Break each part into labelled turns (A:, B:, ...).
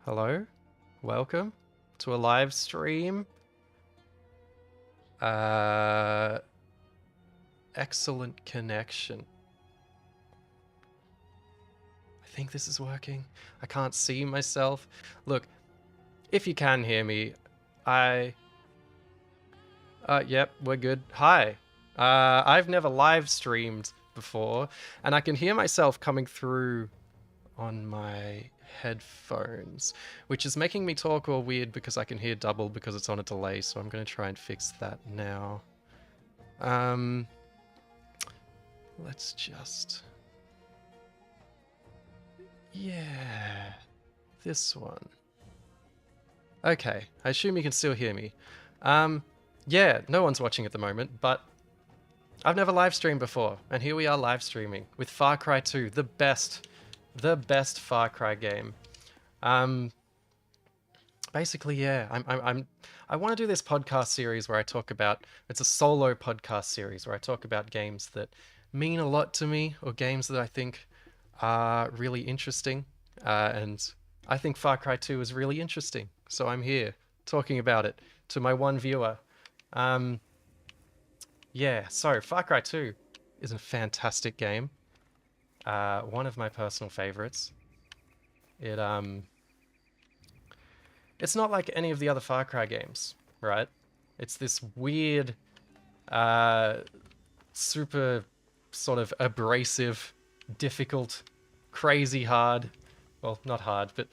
A: Hello, welcome to a live stream. Excellent connection. I think this is working. I can't see myself. Look, if you can hear me, yep, we're good. Hi. I've never live streamed before, and I can hear myself coming through on my headphones, which is making me talk all weird because I can hear double because it's on a delay, so I'm going to try and fix that now. Let's just... Yeah, this one. Okay, I assume you can still hear me. Yeah, no one's watching at the moment, but I've never live streamed before, and here we are live streaming with Far Cry 2, the best Far Cry game. Basically, yeah, I want to do this podcast series where I talk about, it's a solo podcast series where I talk about games that mean a lot to me, or games that I think are really interesting, and I think Far Cry 2 is really interesting, so I'm here talking about it to my one viewer. Yeah, so Far Cry 2 is a fantastic game. One of my personal favorites. It's not like any of the other Far Cry games, right? It's this weird, super sort of abrasive, difficult, crazy hard. Well, not hard, but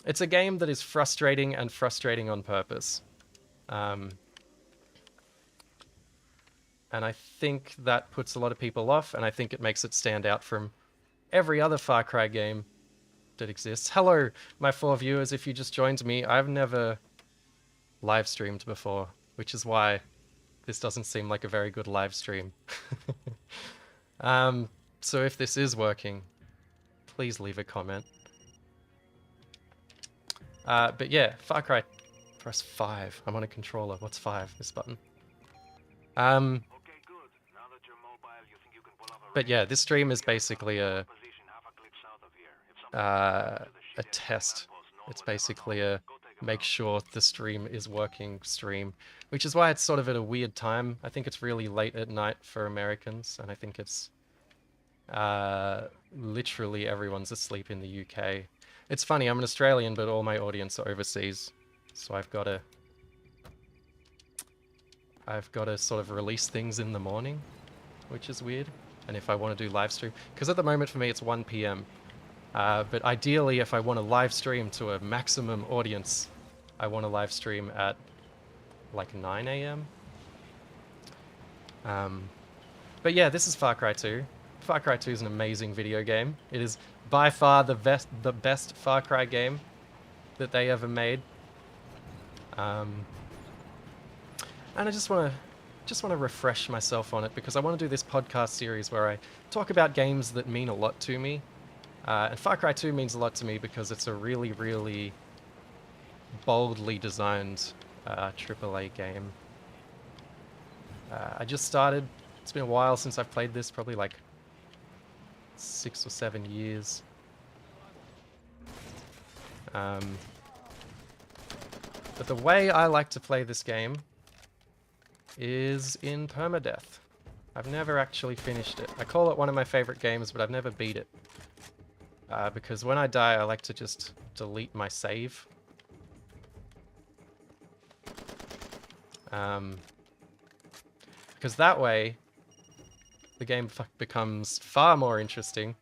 A: it's a game that is frustrating and frustrating on purpose. And I think that puts a lot of people off, and I think it makes it stand out from every other Far Cry game that exists. Hello, my 4 viewers, if you just joined me. I've never live streamed before, which is why this doesn't seem like a very good live stream. So if this is working, please leave a comment. But yeah, Far Cry, press 5. I'm on a controller. What's 5? This button. But yeah, this stream is basically a test. It's basically a make sure the stream is working stream, which is why it's sort of at a weird time. I think it's really late at night for Americans, and I think it's literally everyone's asleep in the UK. It's funny, I'm an Australian, but all my audience are overseas, so I've got to sort of release things in the morning, which is weird. And if I want to do live stream, because at the moment for me it's 1 p.m. But ideally, if I want to live stream to a maximum audience, I want to live stream at like 9 a.m. But yeah, this is Far Cry 2. Far Cry 2 is an amazing video game. It is by far the best Far Cry game that they ever made. And I just want to refresh myself on it because I want to do this podcast series where I talk about games that mean a lot to me. And Far Cry 2 means a lot to me because it's a really, really boldly designed AAA game. I just started. It's been a while since I've played this, probably like 6 or 7 years. But the way I like to play this game is in permadeath. I've never actually finished it. I call it one of my favorite games, but I've never beat it. Because when I die, I like to just delete my save. Because that way, the game becomes far more interesting.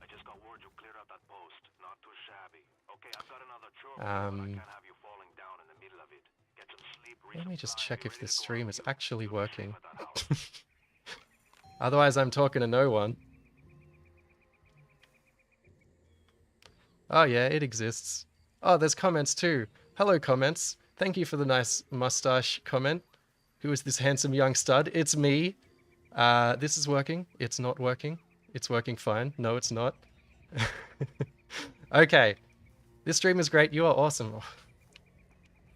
B: I just got word you cleared out that post. Not too shabby. Okay, I've got another chore, but I can't have you falling down in the middle of it. Get some sleep.
A: Let me just check if this stream is actually working. Otherwise, I'm talking to no one. Oh yeah, it exists. Oh, there's comments too. Hello, comments. Thank you for the nice mustache comment. Who is this handsome young stud? It's me. This is working. It's not working. It's working fine. No, it's not. Okay. This stream is great. You are awesome. Oh.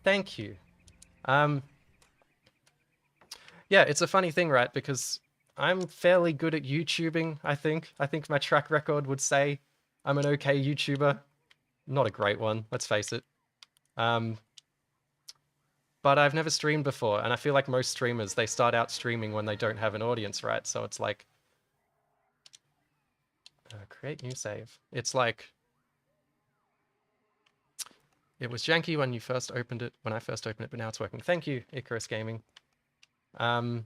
A: Thank you. Yeah, it's a funny thing, right? Because I'm fairly good at YouTubing, I think. I think my track record would say I'm an okay YouTuber. not a great one, let's face it. But I've never streamed before, and I feel like most streamers, they start out streaming when they don't have an audience, right? So it's like, create new save. It's like, it was janky when you first opened it, when I first opened it, but now it's working. Thank you, Icarus Gaming. But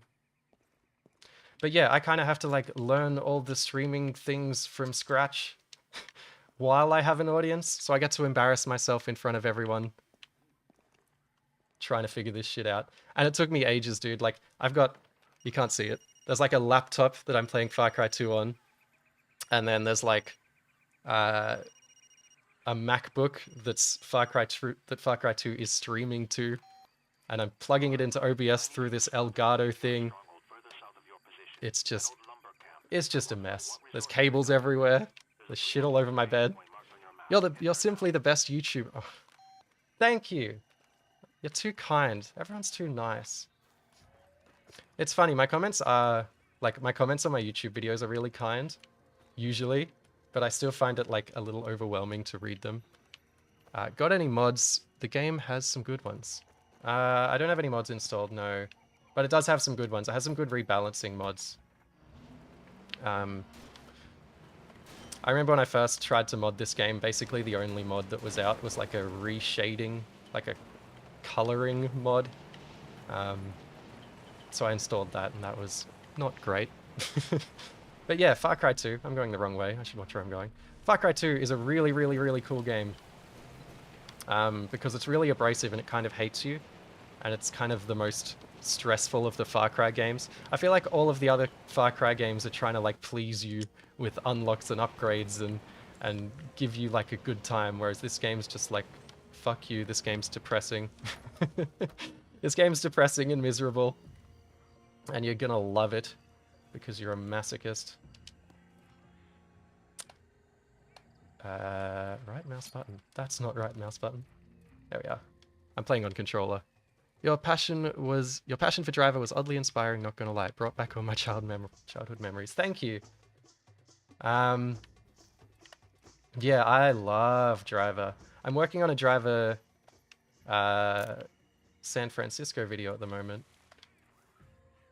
A: yeah, I kind of have to like learn all the streaming things from scratch while I have an audience. So I get to embarrass myself in front of everyone trying to figure this shit out. And it took me ages, dude. Like, I've got, you can't see it. There's like a laptop that I'm playing Far Cry 2 on. And then there's like a MacBook that's Far Cry 2 is streaming to. And I'm plugging it into OBS through this Elgato thing. It's just a mess. There's cables everywhere. There's shit all over my bed. You're simply the best YouTuber. Oh, thank you. You're too kind. Everyone's too nice. It's funny, my comments on my YouTube videos are really kind, usually, but I still find it like a little overwhelming to read them. Got any mods? The game has some good ones. I don't have any mods installed, no, but it does have some good ones. It has some good rebalancing mods. I remember when I first tried to mod this game, basically the only mod that was out was like a reshading, like a coloring mod. So I installed that, and that was not great. But yeah, Far Cry 2. I'm going the wrong way. I should watch where I'm going. Far Cry 2 is a really, really, really cool game. Because it's really abrasive and it kind of hates you. And it's kind of the most stressful of the Far Cry games. I feel like all of the other Far Cry games are trying to like please you with unlocks and upgrades and give you like a good time, whereas this game's just like, fuck you, this game's depressing. This game's depressing and miserable. And you're gonna love it because you're a masochist. Right mouse button. That's not right mouse button. There we are. I'm playing on controller. Your passion for Driver was oddly inspiring, not gonna lie. It brought back all my childhood memories. Thank you. Yeah, I love Driver. I'm working on a Driver San Francisco video at the moment,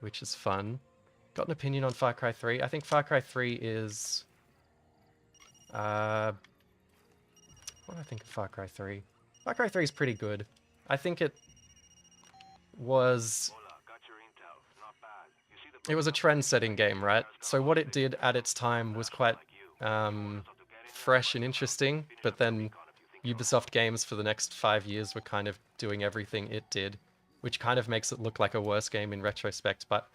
A: which is fun. Got an opinion on Far Cry 3. I think Far Cry 3 is... what do I think of Far Cry 3? Far Cry 3 is pretty good. I think it was... It was a trend-setting game, right? So what it did at its time was quite fresh and interesting, but then Ubisoft games for the next 5 years were kind of doing everything it did, which kind of makes it look like a worse game in retrospect. But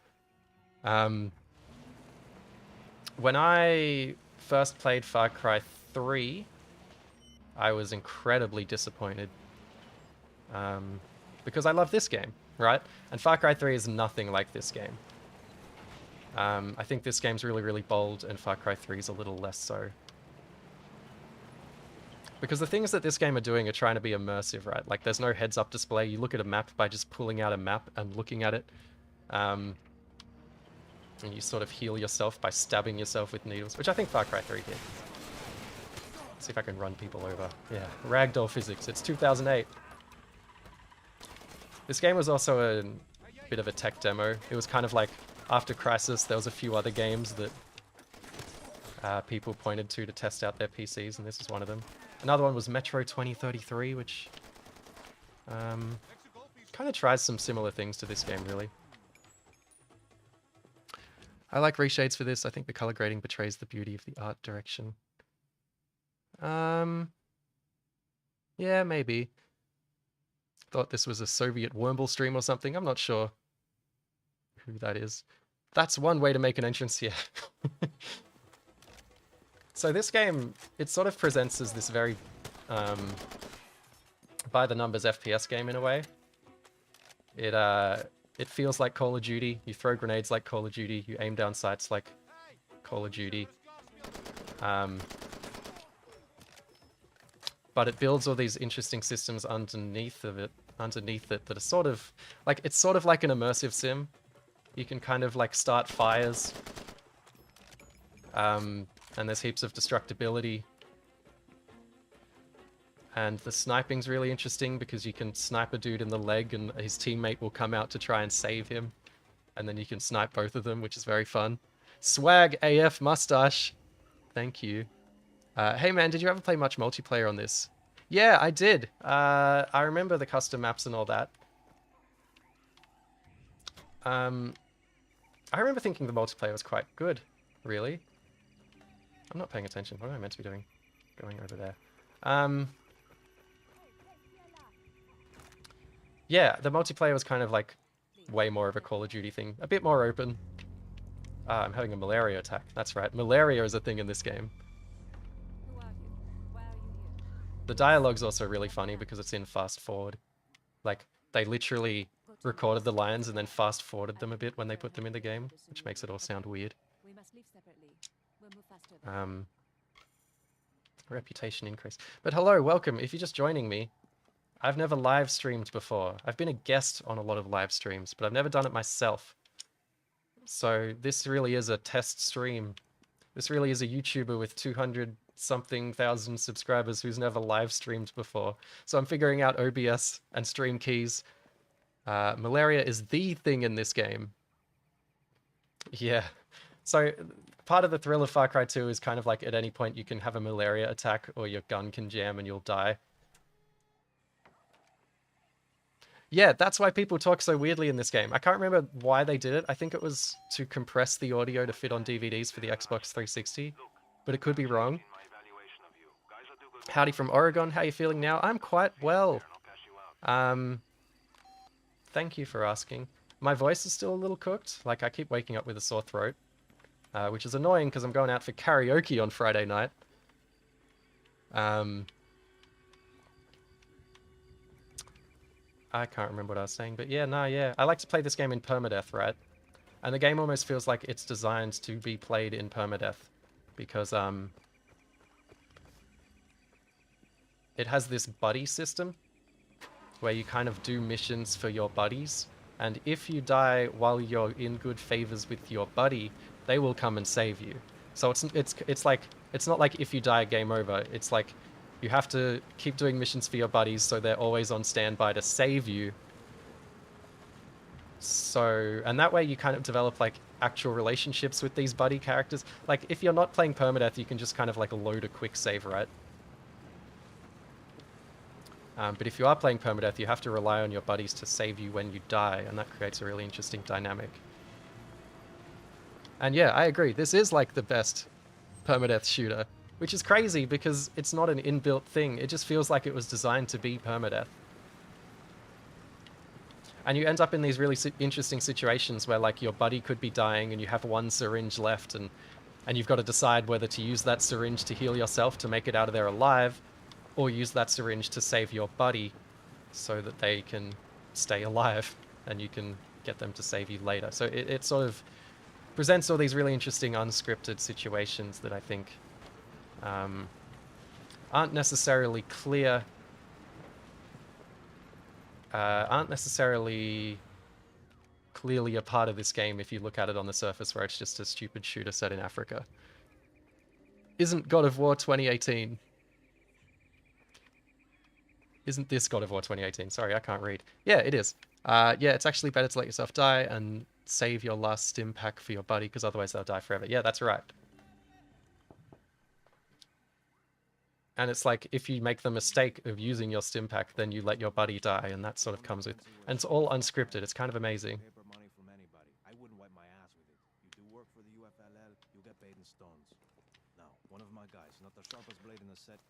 A: when I first played Far Cry 3, I was incredibly disappointed because I love this game, right? And Far Cry 3 is nothing like this game. I think this game's really, really bold, and Far Cry 3 is a little less so. Because the things that this game are doing are trying to be immersive, right? Like, there's no heads-up display. You look at a map by just pulling out a map and looking at it. And you sort of heal yourself by stabbing yourself with needles, which I think Far Cry 3 did. Let's see if I can run people over. Yeah, ragdoll physics. It's 2008. This game was also a bit of a tech demo. It was kind of like, after Crysis, there was a few other games that people pointed to test out their PCs, and this is one of them. Another one was Metro 2033, which kind of tries some similar things to this game, really. I like reshades for this. I think the color grading betrays the beauty of the art direction. Yeah, maybe. Thought this was a Soviet Wormble stream or something. I'm not sure who that is. That's one way to make an entrance here. So this game, it sort of presents as this very by-the-numbers FPS game in a way. It feels like Call of Duty. You throw grenades like Call of Duty. You aim down sights like Call of Duty. But it builds all these interesting systems underneath it that are sort of like, it's sort of like an immersive sim. You can kind of like start fires. And there's heaps of destructibility. And the sniping's really interesting because you can snipe a dude in the leg and his teammate will come out to try and save him. And then you can snipe both of them, which is very fun. Swag AF mustache. Thank you. Hey man, did you ever play much multiplayer on this? Yeah, I did. I remember the custom maps and all that. I remember thinking the multiplayer was quite good, really. I'm not paying attention. What am I meant to be doing? Going over there. Yeah, the multiplayer was kind of like way more of a Call of Duty thing. A bit more open. I'm having a malaria attack. That's right. Malaria is a thing in this game. The dialogue's also really funny because it's in fast forward. Like, they literally recorded the lines and then fast forwarded them a bit when they put them in the game, which makes it all sound weird. Reputation increase. But hello, welcome. If you're just joining me, I've never live streamed before. I've been a guest on a lot of live streams, but I've never done it myself. So this really is a test stream. This really is a YouTuber with 200-something thousand subscribers who's never live streamed before. So I'm figuring out OBS and stream keys. Malaria is the thing in this game. Yeah. So part of the thrill of Far Cry 2 is kind of like at any point you can have a malaria attack or your gun can jam and you'll die. Yeah, that's why people talk so weirdly in this game. I can't remember why they did it. I think it was to compress the audio to fit on DVDs for the Xbox 360, but it could be wrong. Howdy from Oregon. How are you feeling now? I'm quite well. Thank you for asking. My voice is still a little cooked. Like, I keep waking up with a sore throat, which is annoying because I'm going out for karaoke on Friday night. I can't remember what I was saying, but yeah, yeah. I like to play this game in permadeath, right? And the game almost feels like it's designed to be played in permadeath because it has this buddy system where you kind of do missions for your buddies, and if you die while you're in good favors with your buddy, they will come and save you. So it's like, it's not like if you die, game over. It's like you have to keep doing missions for your buddies so they're always on standby to save you. So, and that way you kind of develop like actual relationships with these buddy characters. Like if you're not playing permadeath, you can just kind of like load a quick save, right? But if you are playing permadeath, you have to rely on your buddies to save you when you die, and that creates a really interesting dynamic. And yeah, I agree. This is like the best permadeath shooter, which is crazy because it's not an inbuilt thing. It just feels like it was designed to be permadeath. And you end up in these really interesting situations where like your buddy could be dying and you have one syringe left, and you've got to decide whether to use that syringe to heal yourself to make it out of there alive, or use that syringe to save your buddy so that they can stay alive and you can get them to save you later. So it sort of presents all these really interesting unscripted situations that I think aren't necessarily clear, aren't necessarily clearly a part of this game if you look at it on the surface, where it's just a stupid shooter set in Africa. Isn't God of War 2018? Isn't this God of War 2018? Sorry, I can't read. Yeah, it is. Yeah, it's actually better to let yourself die and save your last stim pack for your buddy, because otherwise they'll die forever. Yeah, that's right. And it's like, if you make the mistake of using your stim pack, then you let your buddy die, and that sort of comes with... And it's all unscripted. It's kind of amazing.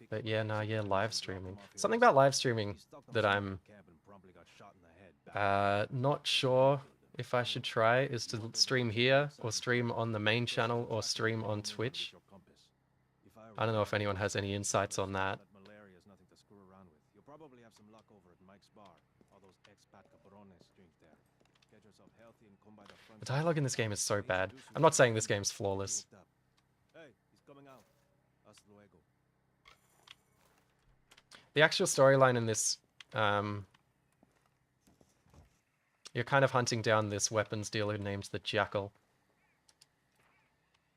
A: But yeah, yeah, live streaming. Something about live streaming that I'm not sure if I should try is to stream here, or stream on the main channel, or stream on Twitch. I don't know if anyone has any insights on that. The dialogue in this game is so bad. I'm not saying this game's flawless. The actual storyline in this, you're kind of hunting down this weapons dealer named the Jackal.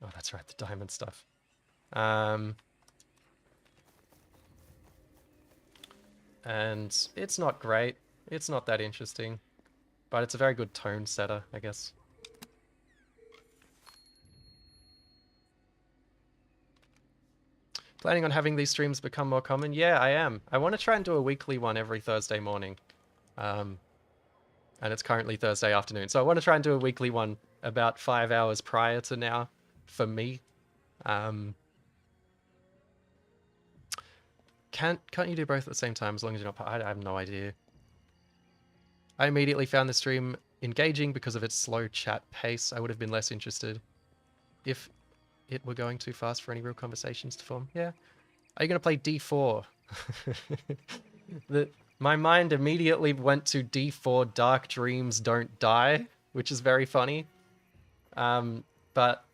A: Oh, that's right, the diamond stuff. And it's not great. It's not that interesting. But it's a very good tone setter, I guess. Planning on having these streams become more common? Yeah, I am. I want to try and do a weekly one every Thursday morning. And it's currently Thursday afternoon. So I want to try and do a weekly one about 5 hours prior to now for me. Can't you do both at the same time as long as you're not... I have no idea. I immediately found the stream engaging because of its slow chat pace. I would have been less interested if it were going too fast for any real conversations to form. Yeah. Are you going to play D4? My mind immediately went to D4 Dark Dreams Don't Die, which is very funny. But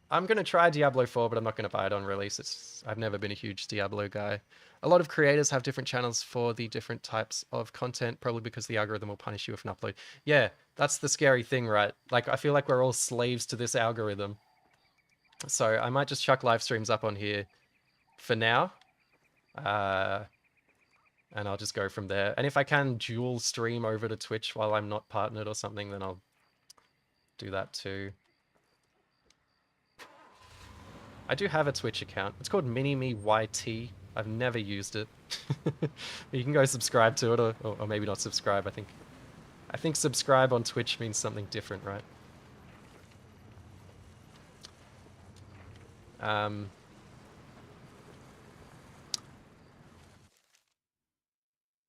A: I'm going to try Diablo 4, but I'm not going to buy it on release. I've never been a huge Diablo guy. A lot of creators have different channels for the different types of content, probably because the algorithm will punish you if an upload. Yeah, that's the scary thing, right? Like, I feel like we're all slaves to this algorithm. So I might just chuck live streams up on here for now. And I'll just go from there. And if I can dual stream over to Twitch while I'm not partnered or something, then I'll do that too. I do have a Twitch account. It's called MiniMeYT. I've never used it. You can go subscribe to it, or maybe not subscribe. I think subscribe on Twitch means something different, right?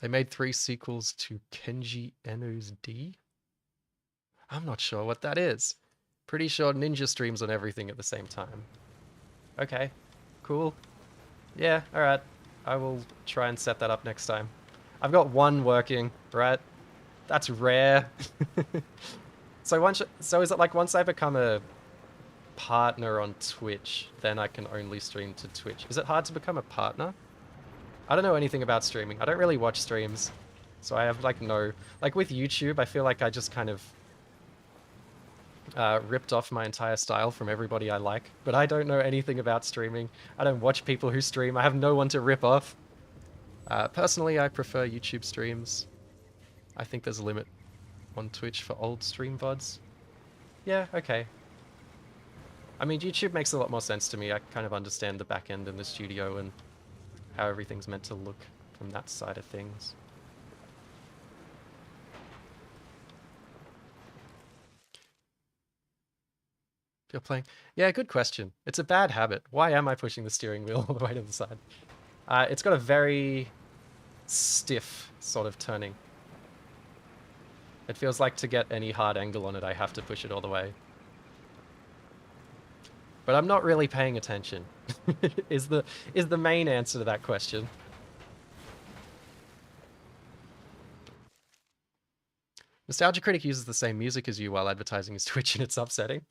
A: They made 3 sequels to Kenji Eno's D? I'm not sure what that is. Pretty sure Ninja streams on everything at the same time. Okay, cool. Yeah, alright. I will try and set that up next time. I've got one working, right? That's rare. So is it like once I become a partner on Twitch, then I can only stream to Twitch? Is it hard to become a partner? I don't know anything about streaming. I don't really watch streams. So I have like no... Like with YouTube, I feel like I just kind of ripped off my entire style from everybody I like. But I don't know anything about streaming. I don't watch people who stream. I have no one to rip off. Personally, I prefer YouTube streams. I think there's a limit on Twitch for old stream VODs. Yeah, okay. I mean, YouTube makes a lot more sense to me. I kind of understand the back end and the studio and how everything's meant to look from that side of things. If you're playing... Yeah, good question. It's a bad habit. Why am I pushing the steering wheel all the way to the side? It's got a very stiff sort of turning. It feels like to get any hard angle on it, I have to push it all the way. But I'm not really paying attention, is the main answer to that question. Nostalgia Critic uses the same music as you while advertising his Twitch, and it's upsetting.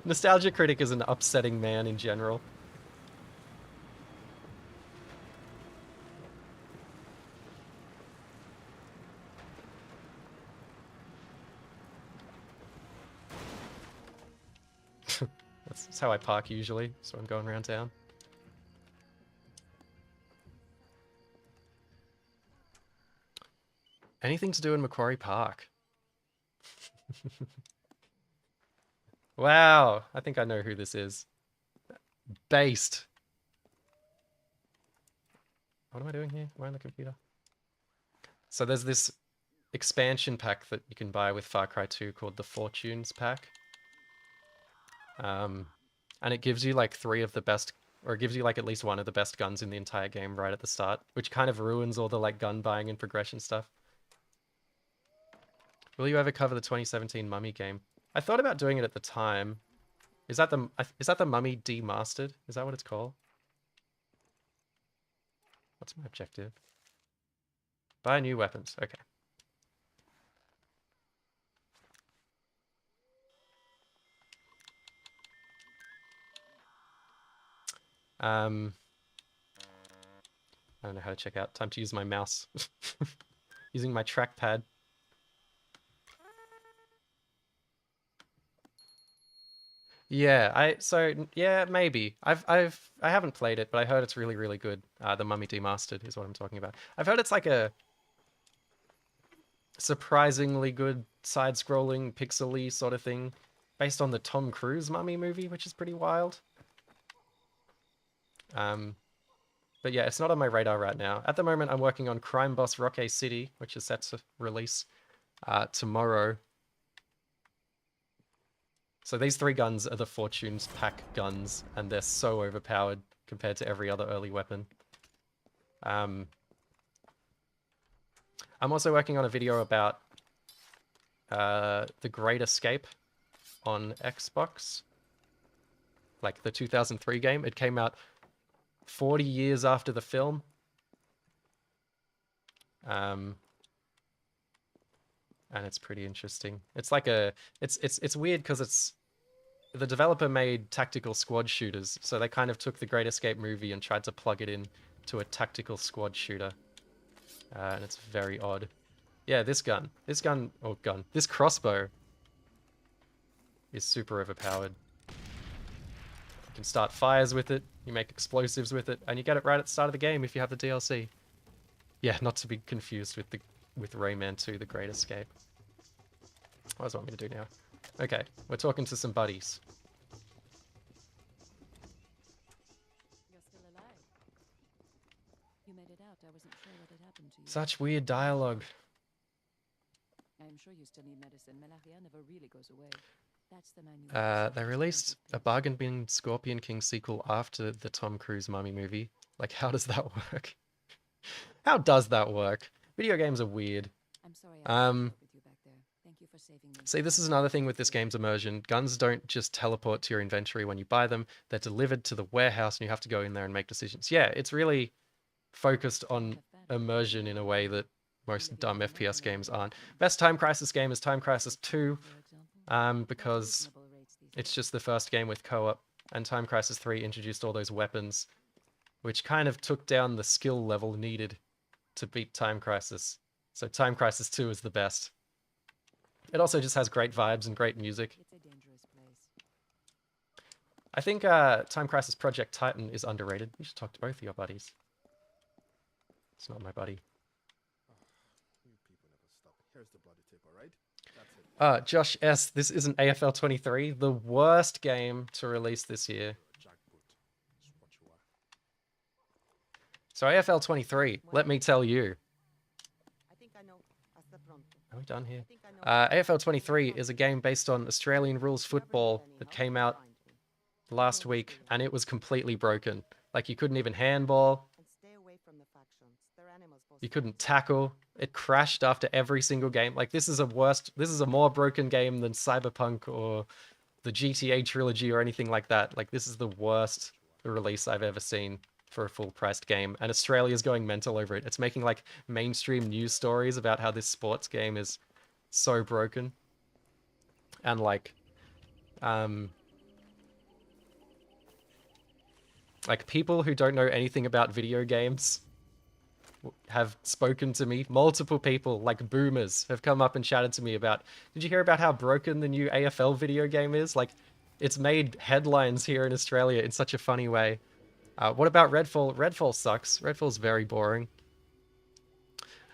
A: Nostalgia Critic is an upsetting man in general. That's how I park usually, so I'm going around town. Anything to do in Macquarie Park? Wow, I think I know who this is. Based. What am I doing here? Why on the computer? So there's this expansion pack that you can buy with Far Cry 2 called the Fortunes pack. And it gives you like 3 of the best, or it gives you like at least 1 of the best guns in the entire game right at the start, which kind of ruins all the like gun buying and progression stuff. Will you ever cover the 2017 Mummy game? I thought about doing it at the time. Is that the Mummy Demastered? Is that what it's called? What's my objective? Buy new weapons. Okay. I don't know how to check out. Time to use my mouse. Using my trackpad. Yeah, maybe. I haven't played it, but I heard it's really, really good. The Mummy Demastered is what I'm talking about. I've heard it's like a surprisingly good side-scrolling, pixely sort of thing, based on the Tom Cruise Mummy movie, which is pretty wild. But yeah, it's not on my radar right now. At the moment, I'm working on Crime Boss Roque City, which is set to release tomorrow. So these 3 guns are the Fortune's pack guns, and they're so overpowered compared to every other early weapon. I'm also working on a video about The Great Escape on Xbox. Like the 2003 game. It came out 40 years after the film. And it's pretty interesting. It's like it's weird because the developer made tactical squad shooters, so they kind of took the Great Escape movie and tried to plug it in to a tactical squad shooter. And it's very odd. Yeah, this crossbow is super overpowered. You can start fires with it, you make explosives with it, and you get it right at the start of the game if you have the DLC. Yeah, not to be confused with Rayman 2, The Great Escape. What does it want me to do now? Okay, we're talking to some buddies.
C: You're still alive. You made it out. I wasn't sure what had happened to you.
A: Such weird dialogue.
C: I am sure you still need medicine. Malaria never really goes away. That's the man you
A: They released a bargain bin Scorpion King sequel after the Tom Cruise Mummy movie. Like, how does that work? How does that work? Video games are weird.
C: I'm sorry I with you back there. Thank you for saving me.
A: See, this is another thing with this game's immersion. Guns don't just teleport to your inventory when you buy them. They're delivered to the warehouse and you have to go in there and make decisions. Yeah, it's really focused on immersion in a way that most dumb FPS games aren't. Best Time Crisis game is Time Crisis 2, because it's just the first game with co-op, and Time Crisis 3 introduced all those weapons, which kind of took down the skill level needed to beat Time Crisis. So Time Crisis 2 is the best. It also just has great vibes and great music.
C: It's a dangerous place.
A: I think Time Crisis Project Titan is underrated. You should talk to both of your buddies. It's not my buddy.
D: You people never stop. Here's the bloody tip, all right? That's it.
A: Josh S., this isn't AFL 23, the worst game to release this year.
D: Jackpot. It's what you are.
A: So AFL 23, let me tell you.
E: I think I know. Hasta pronto.
A: Are we done here?
E: I think I know.
A: AFL 23 is a game based on Australian rules football that came out last week, and it was completely broken. Like, you couldn't even handball,
E: And stay away from the factions. They're animals.
A: you couldn't tackle, it crashed after every single game. Like, this is a more broken game than Cyberpunk or the GTA trilogy or anything like that. Like, this is the worst release I've ever seen for a full-priced game, and Australia's going mental over it. It's making, like, mainstream news stories about how this sports game is so broken. And, like people who don't know anything about video games have spoken to me. Multiple people, like boomers, have come up and chatted to me about, did you hear about how broken the new AFL video game is? Like, it's made headlines here in Australia in such a funny way. What about Redfall? Redfall sucks. Redfall's very boring.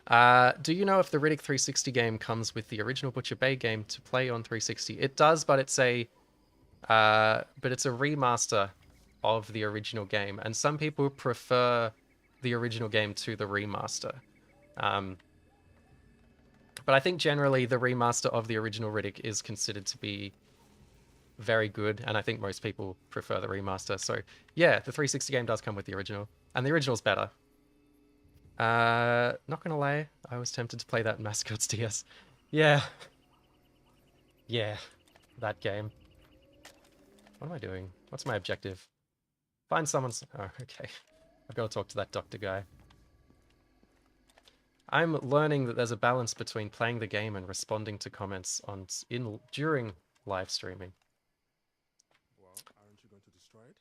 A: Do you know if the Riddick 360 game comes with the original Butcher Bay game to play on 360? It does, but it's a remaster of the original game, and some people prefer the original game to the remaster. But I think generally the remaster of the original Riddick is considered to be very good, and I think most people prefer the remaster. So yeah, the 360 game does come with the original, and the original's better. Not gonna lie, I was tempted to play that in Mascots DS. Yeah. Yeah, that game. What am I doing? What's my objective? Find someone's... Oh, okay. I've got to talk to that doctor guy. I'm learning that there's a balance between playing the game and responding to comments during live streaming.
D: Well, aren't you going to destroy it?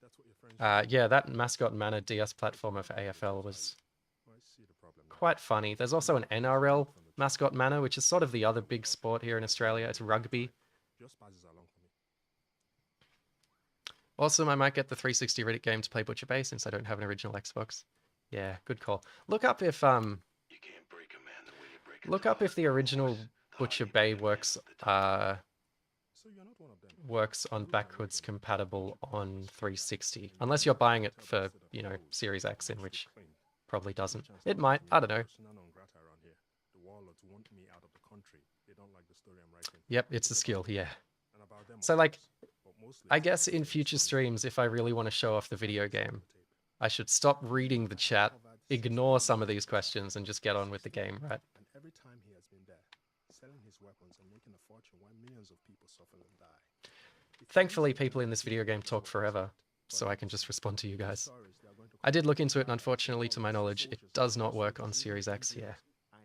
D: That's what your friends
A: Yeah, that Mascot Manor DS platformer for AFL was
D: I see the problem.
A: quite funny. There's also an NRL Mascot Manor, which is sort of the other big sport here in Australia. It's rugby.
D: Just passes along for me.
A: Awesome, I might get the 360 Riddick game to play Butcher Bay since I don't have an original Xbox. Yeah, good call. Look up if
B: You can't break a man the way you break a
A: look up
B: dog.
A: if the original Butcher Bay works
D: So you're not one of them.
A: works on backwards compatible on 360. Unless you're buying it for, you know, Series X, in which probably doesn't. It might, I don't know.
D: The warlords want me out of the country. They don't like the story I'm writing.
A: Yep, it's a skill, yeah.
D: And about them,
A: So
D: of
A: like,
D: course, but mostly
A: I
D: it's
A: guess
D: about
A: in
D: the
A: future
D: story.
A: streams, if I really want to show off the video game, I should stop reading the chat, ignore some of these questions, and just get on with the game, right?
D: And every time he has been there, selling his weapons and making a fortune while millions of people suffer and die. It's
A: Thankfully,
D: easy
A: people
D: for
A: in this
D: them to
A: video game
D: believe
A: talk
D: what
A: forever,
D: but
A: so I can just respond to you guys.
D: stories they are going to
A: I did
D: come
A: look
D: up
A: into it,
D: with
A: and unfortunately, to my knowledge, it
D: soldiers
A: does not
D: also
A: work on
D: use
A: Series X,
D: videos
A: yeah.
D: are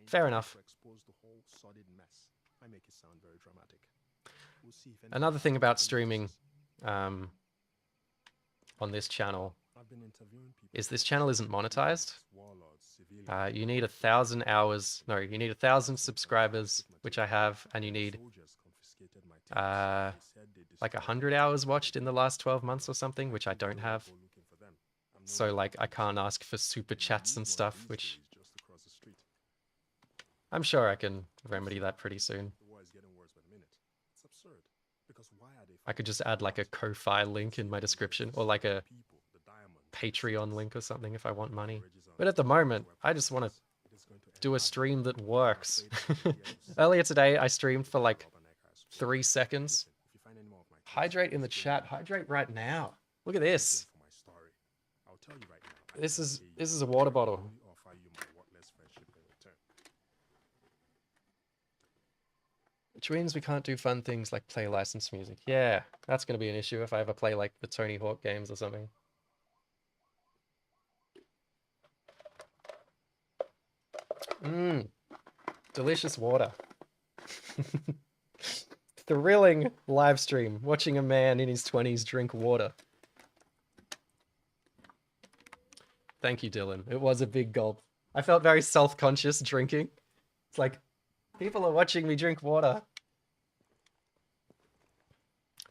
A: Fair
D: intended
A: enough.
D: to expose the whole sordid mess. I make it sound very dramatic. We'll see if any
A: Another thing about
D: even
A: streaming
D: notices.
A: on this channel
D: I've been interviewing people
A: is this
D: for
A: channel
D: years,
A: isn't monetized.
D: warlords, civilians,
A: You need 1,000 hours, no, you need 1,000 subscribers, which I have, and you need
D: soldiers confiscated my tapes. They said they
A: like
D: destroyed
A: 100 hours watched in the last 12 months or something, which I don't have.
D: people looking for them. I'm no
A: So
D: longer
A: like I
D: police.
A: can't ask for super
D: And I
A: chats
D: need
A: and
D: one of
A: stuff,
D: these
A: which
D: days just across the street.
A: I'm sure I can remedy that pretty soon.
D: The war is getting worse by the minute. It's absurd. Because why are they
A: I could
D: fighting
A: just add like a Ko-Fi link in my description, or like a
D: people, the diamonds,
A: Patreon link or something if I want money.
D: bridges on
A: But at the moment, I just want to
D: it is going to end
A: do a
D: badly.
A: stream that
D: I'm
A: works.
D: afraid that the years
A: Earlier today, I streamed for like
D: Bob and Eka has
A: 3 seconds.
D: Listen, if you find any more of my tapes,
A: Hydrate in the
D: please bring
A: chat.
D: them.
A: Hydrate right now. Look at
D: I'm
A: this.
D: waiting for my story. I'll tell you right now. I
A: This
D: cannot
A: is
D: pay you.
A: this is a water
D: I
A: bottle.
D: only offer you my worthless friendship in return.
A: Which means we can't do fun things like play licensed music. Yeah, that's going to be an issue if I ever play like the Tony Hawk games or something. Mmm. Delicious water. Thrilling live stream. Watching a man in his 20s drink water. Thank you, Dylan. It was a big gulp. I felt very self-conscious drinking. It's like, people are watching me drink water.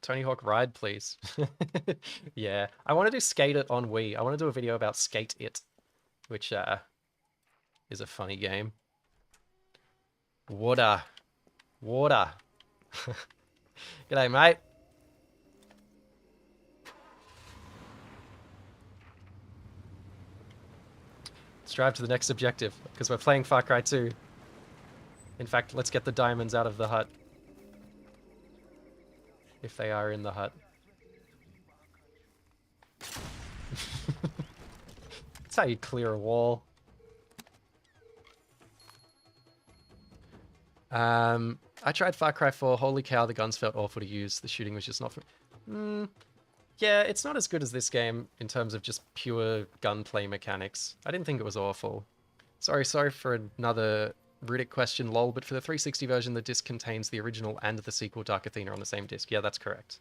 A: Tony Hawk Ride, please. Yeah. I want to do Skate It on Wii. I want to do a video about Skate It, which is a funny game. Water. Water. G'day, mate. Let's drive to the next objective, because we're playing Far Cry 2. In fact, let's get the diamonds out of the hut. If they are in the hut. That's how you clear a wall. I tried Far Cry 4. Holy cow, the guns felt awful to use. The shooting was just not for... Yeah, it's not as good as this game in terms of just pure gunplay mechanics. I didn't think it was awful. Sorry for another Riddick question, lol, but for the 360 version, the disc contains the original and the sequel Dark Athena on the same disc. Yeah, that's correct.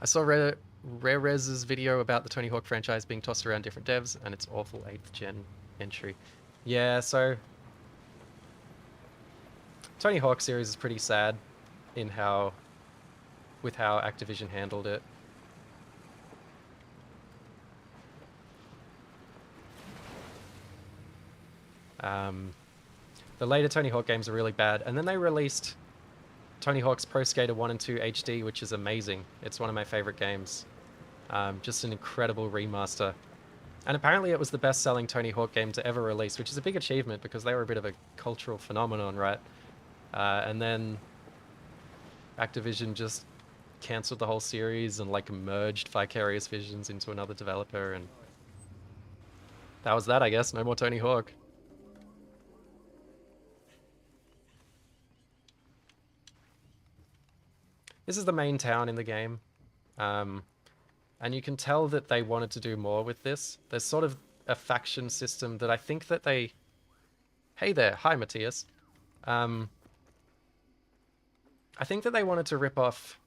A: I saw Rarez's video about the Tony Hawk franchise being tossed around different devs, and it's awful 8th gen entry. Yeah, so... Tony Hawk series is pretty sad in how... with how Activision handled it. The later Tony Hawk games are really bad, and then they released Tony Hawk's Pro Skater 1 and 2 HD, which is amazing. It's one of my favorite games. Just an incredible remaster. And apparently it was the best-selling Tony Hawk game to ever release, which is a big achievement because they were a bit of a cultural phenomenon, right? And then Activision just cancelled the whole series and like merged Vicarious Visions into another developer, and that was that, I guess. No more Tony Hawk. This is the main town in the game. And you can tell that they wanted to do more with this. There's sort of a faction system that I think that they... Hey there. Hi, Matthias. I think that they wanted to rip off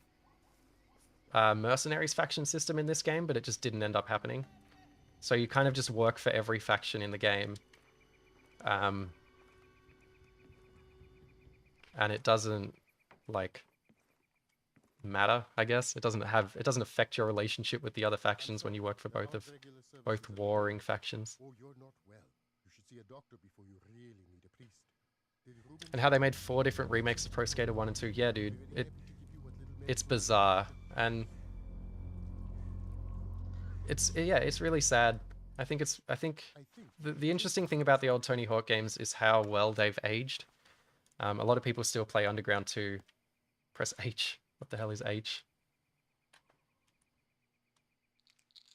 A: Mercenaries faction system in this game, but it just didn't end up happening. So you kind of just work for every faction in the game. And it doesn't like matter, I guess. It doesn't affect your relationship with the other factions when you work for both warring factions.
D: Oh, you're not well. You should see a doctor before you really need a priest.
A: And how they made 4 different remakes of Pro Skater 1 and 2. Yeah, dude, it's bizarre, and it's really sad. I think the interesting thing about the old Tony Hawk games is how well they've aged. A lot of people still play Underground 2. Press H. What the hell is H?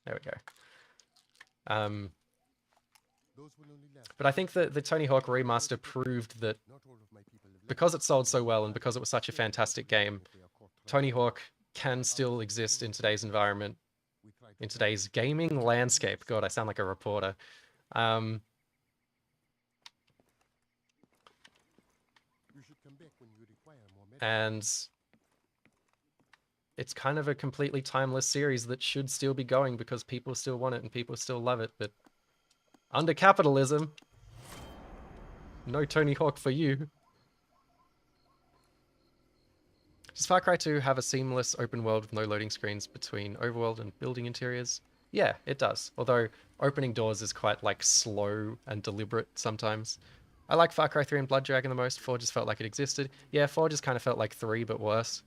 A: There we go. But I think that the Tony Hawk remaster proved that because it sold so well and because it was such a fantastic game, Tony Hawk can still exist in today's environment, in today's gaming landscape. God, I sound like a reporter. And it's kind of a completely timeless series that should still be going because people still want it and people still love it. But under capitalism, no Tony Hawk for you. Does Far Cry 2 have a seamless open world with no loading screens between overworld and building interiors? Yeah, it does. Although opening doors is quite like slow and deliberate sometimes. I like Far Cry 3 and Blood Dragon the most. 4 just felt like it existed. Yeah, 4 just kind of felt like 3 but worse.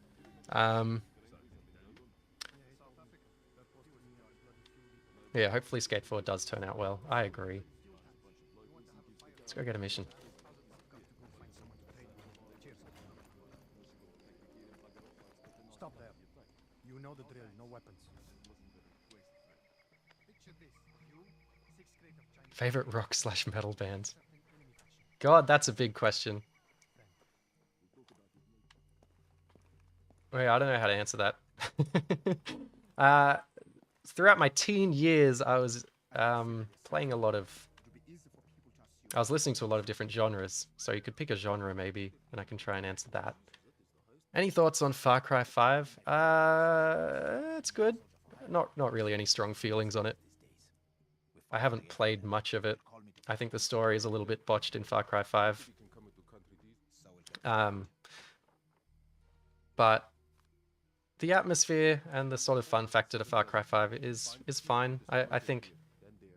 A: Yeah, hopefully Skate 4 does turn out well. I agree. Let's go get a mission.
F: Stop there. You know the drill, no weapons.
A: Favorite rock/metal bands? God, that's a big question. Wait, I don't know how to answer that. Throughout my teen years, I was playing a lot of... I was listening to a lot of different genres, so you could pick a genre maybe, and I can try and answer that. Any thoughts on Far Cry 5? It's good. Not really any strong feelings on it. I haven't played much of it. I think the story is a little bit botched in Far Cry 5. But the atmosphere and the sort of fun factor to Far Cry 5 is fine. I think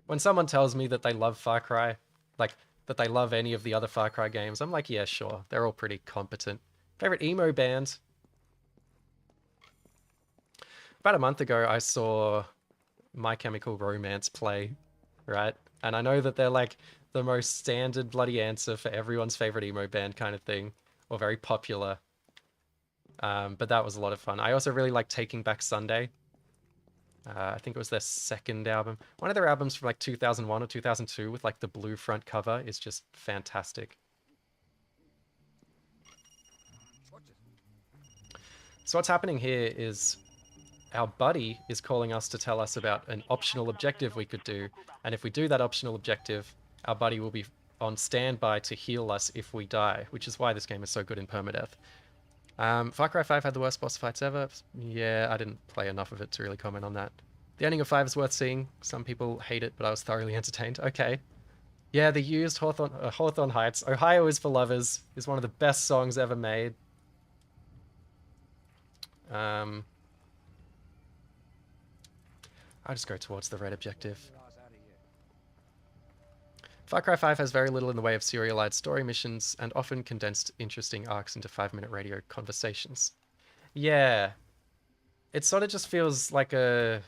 A: when someone tells me that they love Far Cry, like that they love any of the other Far Cry games, I'm like, yeah, sure. They're all pretty competent. Favorite emo band? About a month ago, I saw My Chemical Romance play, right? And I know that they're like the most standard bloody answer for everyone's favorite emo band kind of thing, or very popular. But that was a lot of fun. I also really like Taking Back Sunday. I think it was their second album. One of their albums from like 2001 or 2002 with like the blue front cover is just fantastic. So what's happening here is our buddy is calling us to tell us about an optional objective we could do. And if we do that optional objective, our buddy will be on standby to heal us if we die, which is why this game is so good in permadeath. Far Cry 5 had the worst boss fights ever. Yeah, I didn't play enough of it to really comment on that. The ending of 5 is worth seeing. Some people hate it, but I was thoroughly entertained. Okay. Yeah, the used Hawthorne Heights. Ohio is for Lovers is one of the best songs ever made. I'll just go towards the red objective. Far Cry 5 has very little in the way of serialized story missions and often condensed interesting arcs into 5-minute radio conversations. Yeah. It sort of just feels like a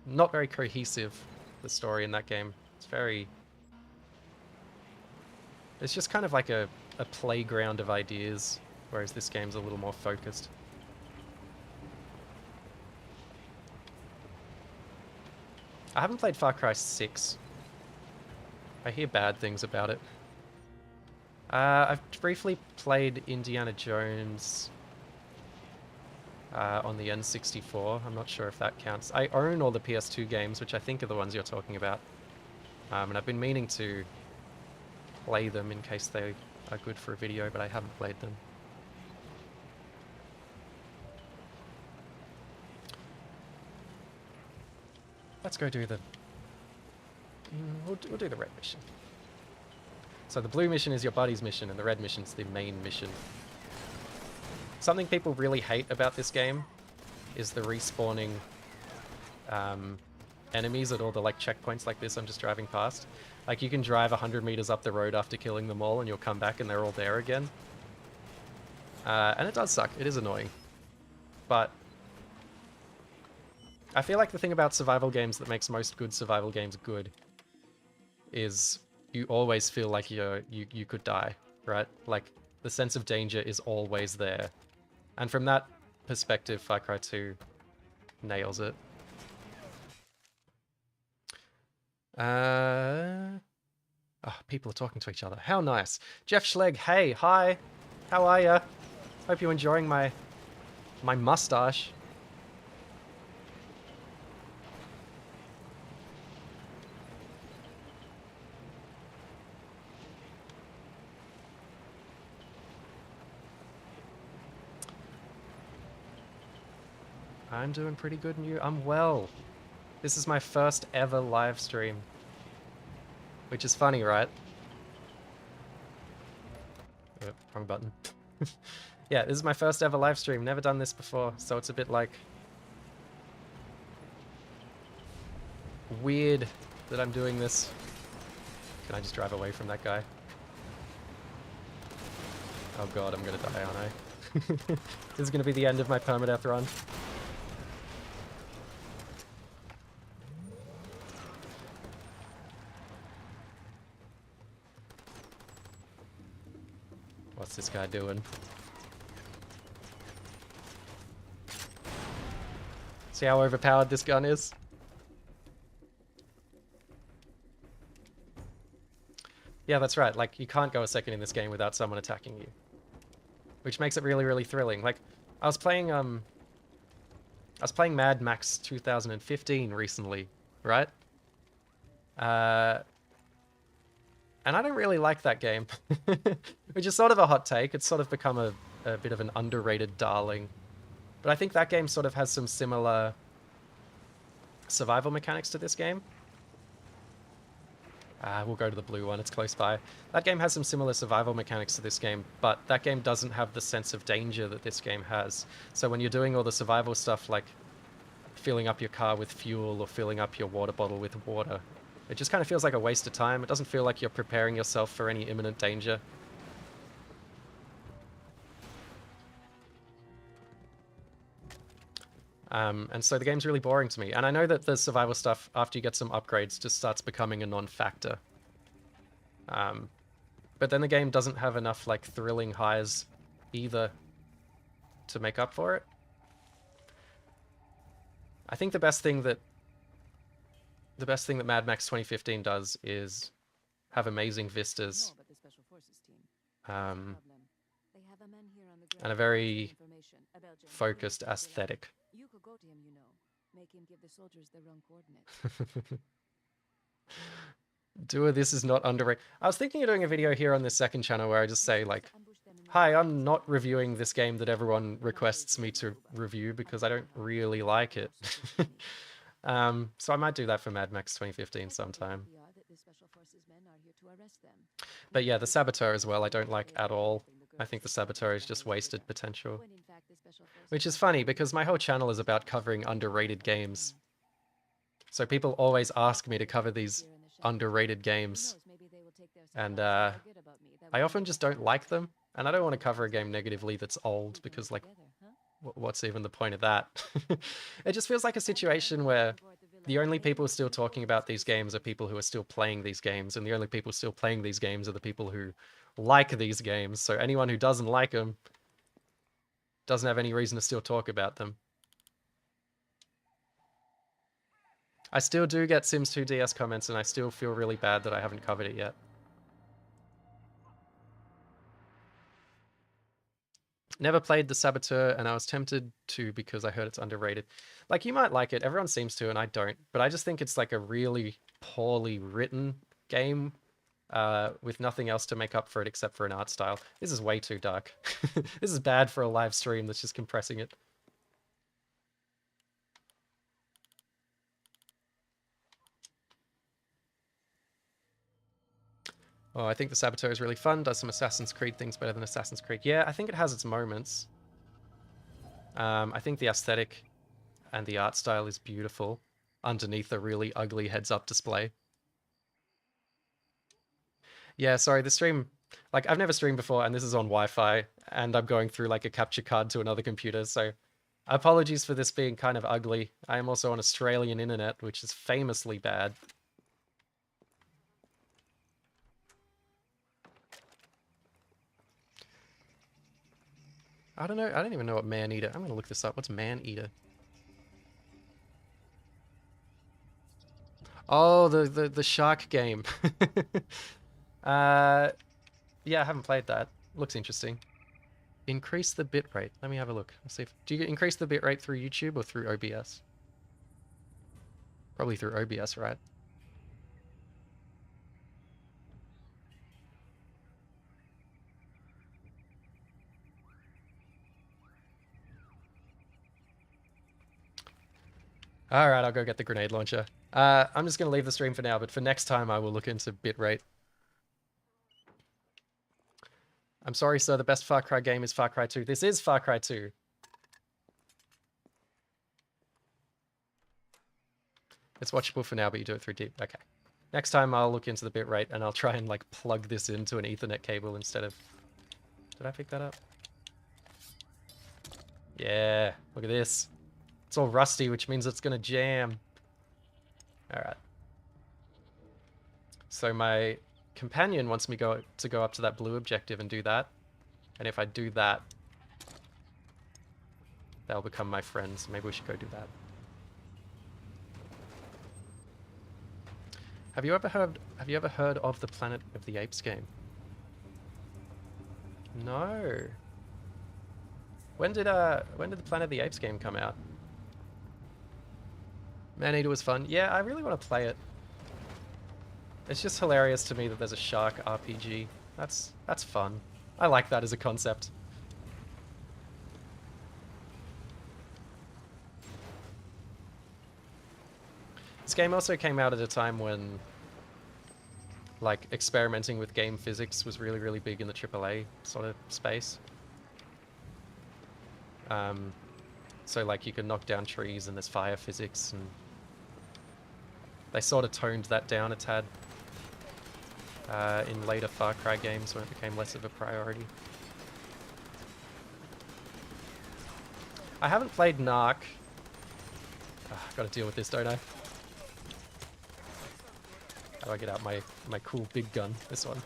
A: not very cohesive, the story in that game. It's just kind of like a playground of ideas, whereas this game's a little more focused. I haven't played Far Cry 6. I hear bad things about it. I've briefly played Indiana Jones on the N64. I'm not sure if that counts. I own all the PS2 games, which I think are the ones you're talking about. And I've been meaning to play them in case they are good for a video, but I haven't played them. Let's go do the... We'll do the red mission. So the blue mission is your buddy's mission, and the red mission's the main mission. Something people really hate about this game is the respawning enemies at all the like checkpoints like this I'm just driving past. Like you can drive 100 meters up the road after killing them all and you'll come back and they're all there again. And it does suck. It is annoying. But I feel like the thing about survival games that makes most good survival games good is you always feel like you could die, right? Like the sense of danger is always there. And from that perspective, Far Cry 2 nails it. Oh, people are talking to each other. How nice. Jeff Schlegg, hey, hi. How are ya? Hope you're enjoying my mustache. I'm doing pretty good and I'm well. This is my first ever live stream. Which is funny, right? Oh, wrong button. Yeah, this is my first ever live stream. Never done this before, so it's a bit like weird that I'm doing this. Can I just drive away from that guy? Oh god, I'm gonna die, aren't I? This is gonna be the end of my permadeath run. What's this guy doing? See how overpowered this gun is? Yeah, that's right. Like, you can't go a second in this game without someone attacking you. Which makes it really, really thrilling. Like, I was playing Mad Max 2015 recently, right? And I don't really like that game. Which is sort of a hot take. It's sort of become a bit of an underrated darling. But I think that game sort of has some similar survival mechanics to this game. We'll go to the blue one, it's close by. That game has some similar survival mechanics to this game, but that game doesn't have the sense of danger that this game has. So when you're doing all the survival stuff like filling up your car with fuel or filling up your water bottle with water, it just kind of feels like a waste of time. It doesn't feel like you're preparing yourself for any imminent danger. And so the game's really boring to me. And I know that the survival stuff, after you get some upgrades, just starts becoming a non-factor. But then the game doesn't have enough like thrilling highs either to make up for it. I think the best thing that Mad Max 2015 does is have amazing vistas. And a very focused aesthetic.
C: You could go to him, you know. Make him give the soldiers the wrong coordinates.
A: Dua, this is not underrated. I was thinking of doing a video here on this second channel where I just say like, hi, I'm not reviewing this game that everyone requests me to review because I don't really like it. So I might do that for Mad Max 2015 sometime. But yeah, the Saboteur as well, I don't like at all. I think the Saboteur is just wasted potential. Which is funny, because my whole channel is about covering underrated games. So people always ask me to cover these underrated games. And I often just don't like them. And I don't want to cover a game negatively that's old, because like, what's even the point of that? It just feels like a situation where the only people still talking about these games are people who are still playing these games, and the only people still playing these games are the people who like these games. So anyone who doesn't like them doesn't have any reason to still talk about them. I still do get Sims 2 DS comments, and I still feel really bad that I haven't covered it yet. Never played the Saboteur, and I was tempted to because I heard it's underrated. Like, you might like it, everyone seems to, and I don't. But I just think it's like a really poorly written game with nothing else to make up for it except for an art style. This is way too dark. This is bad for a live stream that's just compressing it. Oh, I think the Saboteur is really fun, does some Assassin's Creed things better than Assassin's Creed. Yeah, I think it has its moments. I think the aesthetic and the art style is beautiful underneath a really ugly heads-up display. Yeah, sorry, the stream, like, I've never streamed before, and this is on Wi-Fi, and I'm going through, like, a capture card to another computer, so apologies for this being kind of ugly. I am also on Australian internet, which is famously bad. I don't know, I don't even know what man-eater, I'm gonna look this up. What's man-eater? Oh, the shark game. Yeah, I haven't played that. Looks interesting. Increase the bitrate. Let me have a look. Let's see if, do you increase the bitrate through YouTube or through OBS? Probably through OBS, right? Alright, I'll go get the grenade launcher. I'm just going to leave the stream for now, but for next time I will look into bitrate. I'm sorry, sir, the best Far Cry game is Far Cry 2. This is Far Cry 2. It's watchable for now, but you do it through deep. Okay. Next time I'll look into the bitrate and I'll try and like plug this into an Ethernet cable instead of... Did I pick that up? Yeah, look at this. It's all rusty, which means it's gonna jam. Alright. So my companion wants me to go up to that blue objective and do that. And if I do that, they'll become my friends. Maybe we should go do that. Have you ever heard of the Planet of the Apes game? No. When did the Planet of the Apes game come out? Maneater was fun. Yeah, I really want to play it. It's just hilarious to me that there's a shark RPG. That's fun. I like that as a concept. This game also came out at a time when like experimenting with game physics was really, really big in the AAA sort of space. So like you can knock down trees and there's fire physics, and they sort of toned that down a tad in later Far Cry games when it became less of a priority. I haven't played Narc. I've got to deal with this, don't I? How do I get out my cool big gun? This one.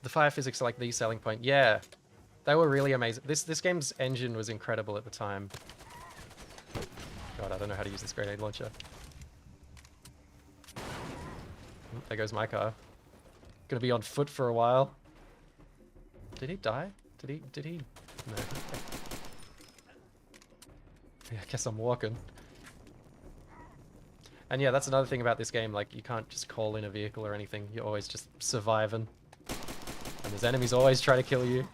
A: The fire physics are like the selling point. Yeah, they were really amazing. This game's engine was incredible at the time. God, I don't know how to use this grenade launcher. There goes my car. Gonna be on foot for a while. Did he die? Did he? No. Yeah, I guess I'm walking. And yeah, that's another thing about this game, like, you can't just call in a vehicle or anything. You're always just surviving. And there's enemies always trying to kill you.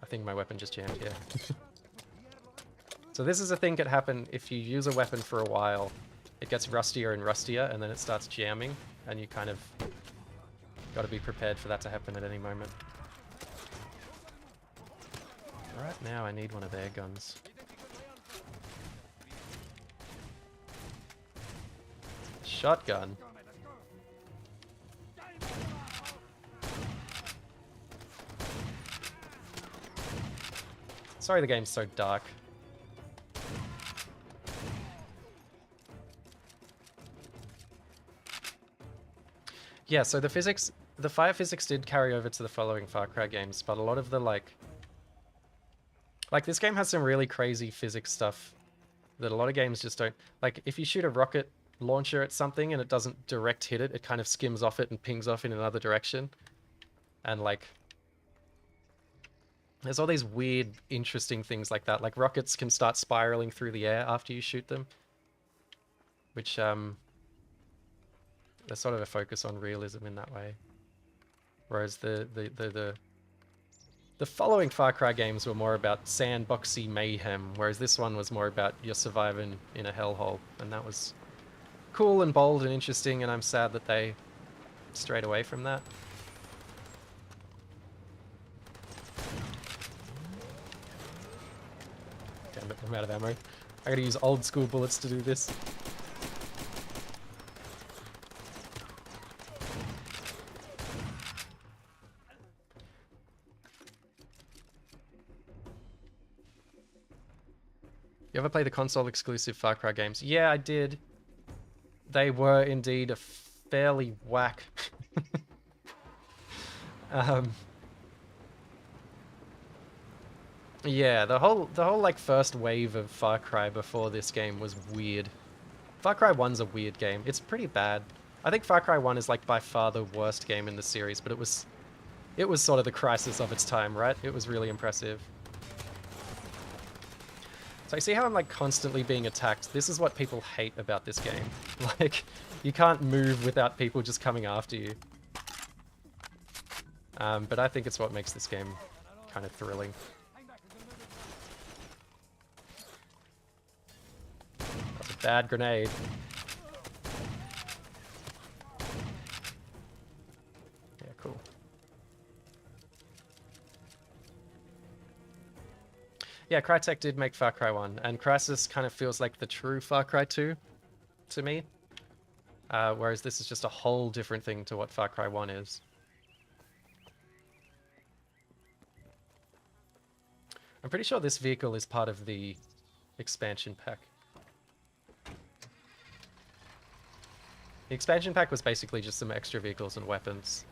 A: I think my weapon just jammed here. So this is a thing that can happen if you use a weapon for a while. It gets rustier and rustier, and then it starts jamming, and you kind of got to be prepared for that to happen at any moment. Right now I need one of their guns. Shotgun. Sorry the game's so dark. Yeah, so the fire physics did carry over to the following Far Cry games, but a lot of the like this game has some really crazy physics stuff that a lot of games just don't. Like, if you shoot a rocket launcher at something and it doesn't direct hit it, it kind of skims off it and pings off in another direction. And like, There's all these weird, interesting things like that. Like rockets can start spiraling through the air after you shoot them. Which, there's sort of a focus on realism in that way. Whereas the following Far Cry games were more about sandboxy mayhem, whereas this one was more about you're surviving in a hellhole. And that was cool and bold and interesting, and I'm sad that they strayed away from that. Damn it, I'm out of ammo. I gotta use old school bullets to do this. You ever play the console exclusive Far Cry games? Yeah, I did. They were indeed a fairly whack. Yeah, the whole like first wave of Far Cry before this game was weird. Far Cry 1's a weird game. It's pretty bad. I think Far Cry 1 is like by far the worst game in the series, but it was sort of the crisis of its time, right? It was really impressive. So you see how I'm like constantly being attacked? This is what people hate about this game. Like, you can't move without people just coming after you. But I think it's what makes this game kind of thrilling. That's a bad grenade. Yeah, cool. Yeah, Crytek did make Far Cry 1, and Crysis kind of feels like the true Far Cry 2 to me. Whereas this is just a whole different thing to what Far Cry 1 is. I'm pretty sure this vehicle is part of the expansion pack. The expansion pack was basically just some extra vehicles and weapons.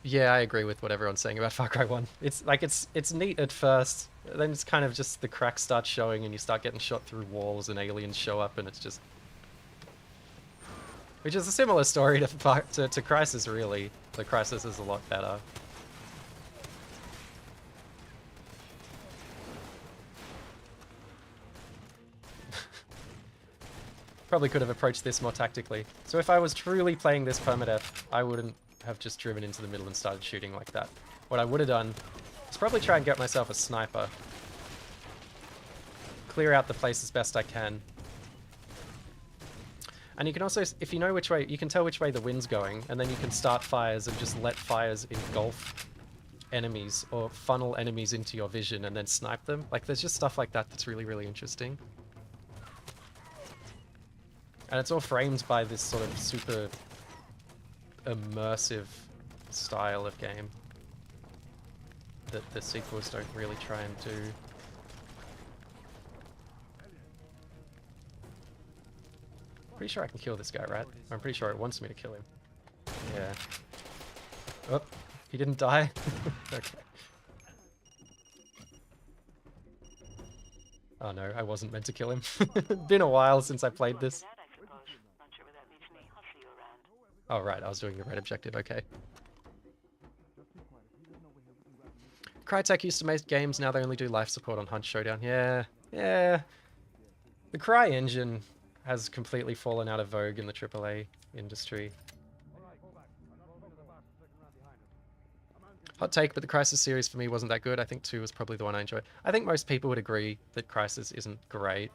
A: Yeah, I agree with what everyone's saying about Far Cry 1. It's like it's neat at first, then it's kind of just the cracks start showing and you start getting shot through walls and aliens show up and it's just... Which is a similar story to Crysis, really. The Crysis is a lot better. Probably could have approached this more tactically. So if I was truly playing this permadeath, I wouldn't have just driven into the middle and started shooting like that. What I would have done is probably try and get myself a sniper. Clear out the place as best I can. And you can also, if you know which way, you can tell which way the wind's going, and then you can start fires and just let fires engulf enemies or funnel enemies into your vision and then snipe them. Like, there's just stuff like that that's really, really interesting. And it's all framed by this sort of super immersive style of game that the sequels don't really try and do. Pretty sure I can kill this guy, right? I'm pretty sure it wants me to kill him. Yeah. Oh, he didn't die? Okay. Oh no, I wasn't meant to kill him. Been a while since I played this. Oh right, I was doing the red objective, okay. Crytek used to make games, now they only do life support on Hunt Showdown. Yeah, yeah. The Cry engine has completely fallen out of vogue in the AAA industry. Hot take, but the Crysis series for me wasn't that good. I think 2 was probably the one I enjoyed. I think most people would agree that Crysis isn't great.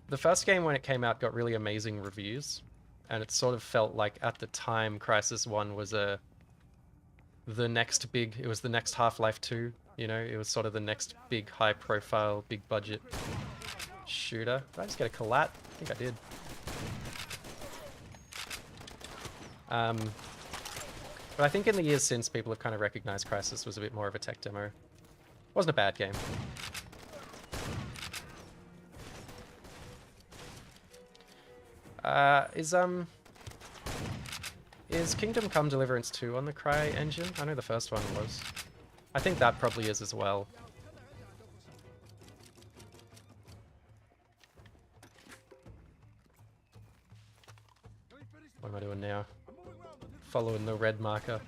A: The first game when it came out got really amazing reviews, and it sort of felt like at the time Crysis 1 was it was the next Half-Life 2, you know, it was sort of the next big high-profile, big-budget shooter. Did I just get a collat? I think I did. But I think in the years since, people have kind of recognized Crysis was a bit more of a tech demo. Wasn't a bad game. Is Kingdom Come Deliverance 2 on the Cry engine? I know the first one was. I think that probably is as well. What am I doing now? Following the red marker.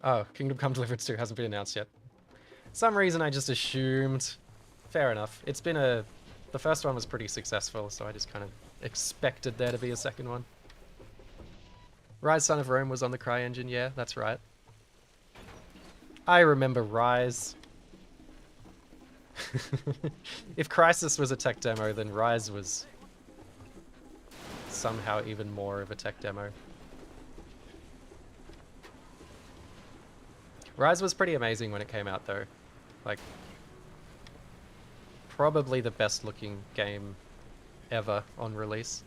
A: Oh, Kingdom Come Deliverance 2 hasn't been announced yet. Some reason I just assumed. Fair enough. It's been a... The first one was pretty successful, so I just kind of expected there to be a second one. Rise Son of Rome was on the CryEngine, yeah, that's right. I remember Rise. If Crysis was a tech demo, then Rise was somehow even more of a tech demo. Rise was pretty amazing when it came out though. Like, probably the best looking game ever on release.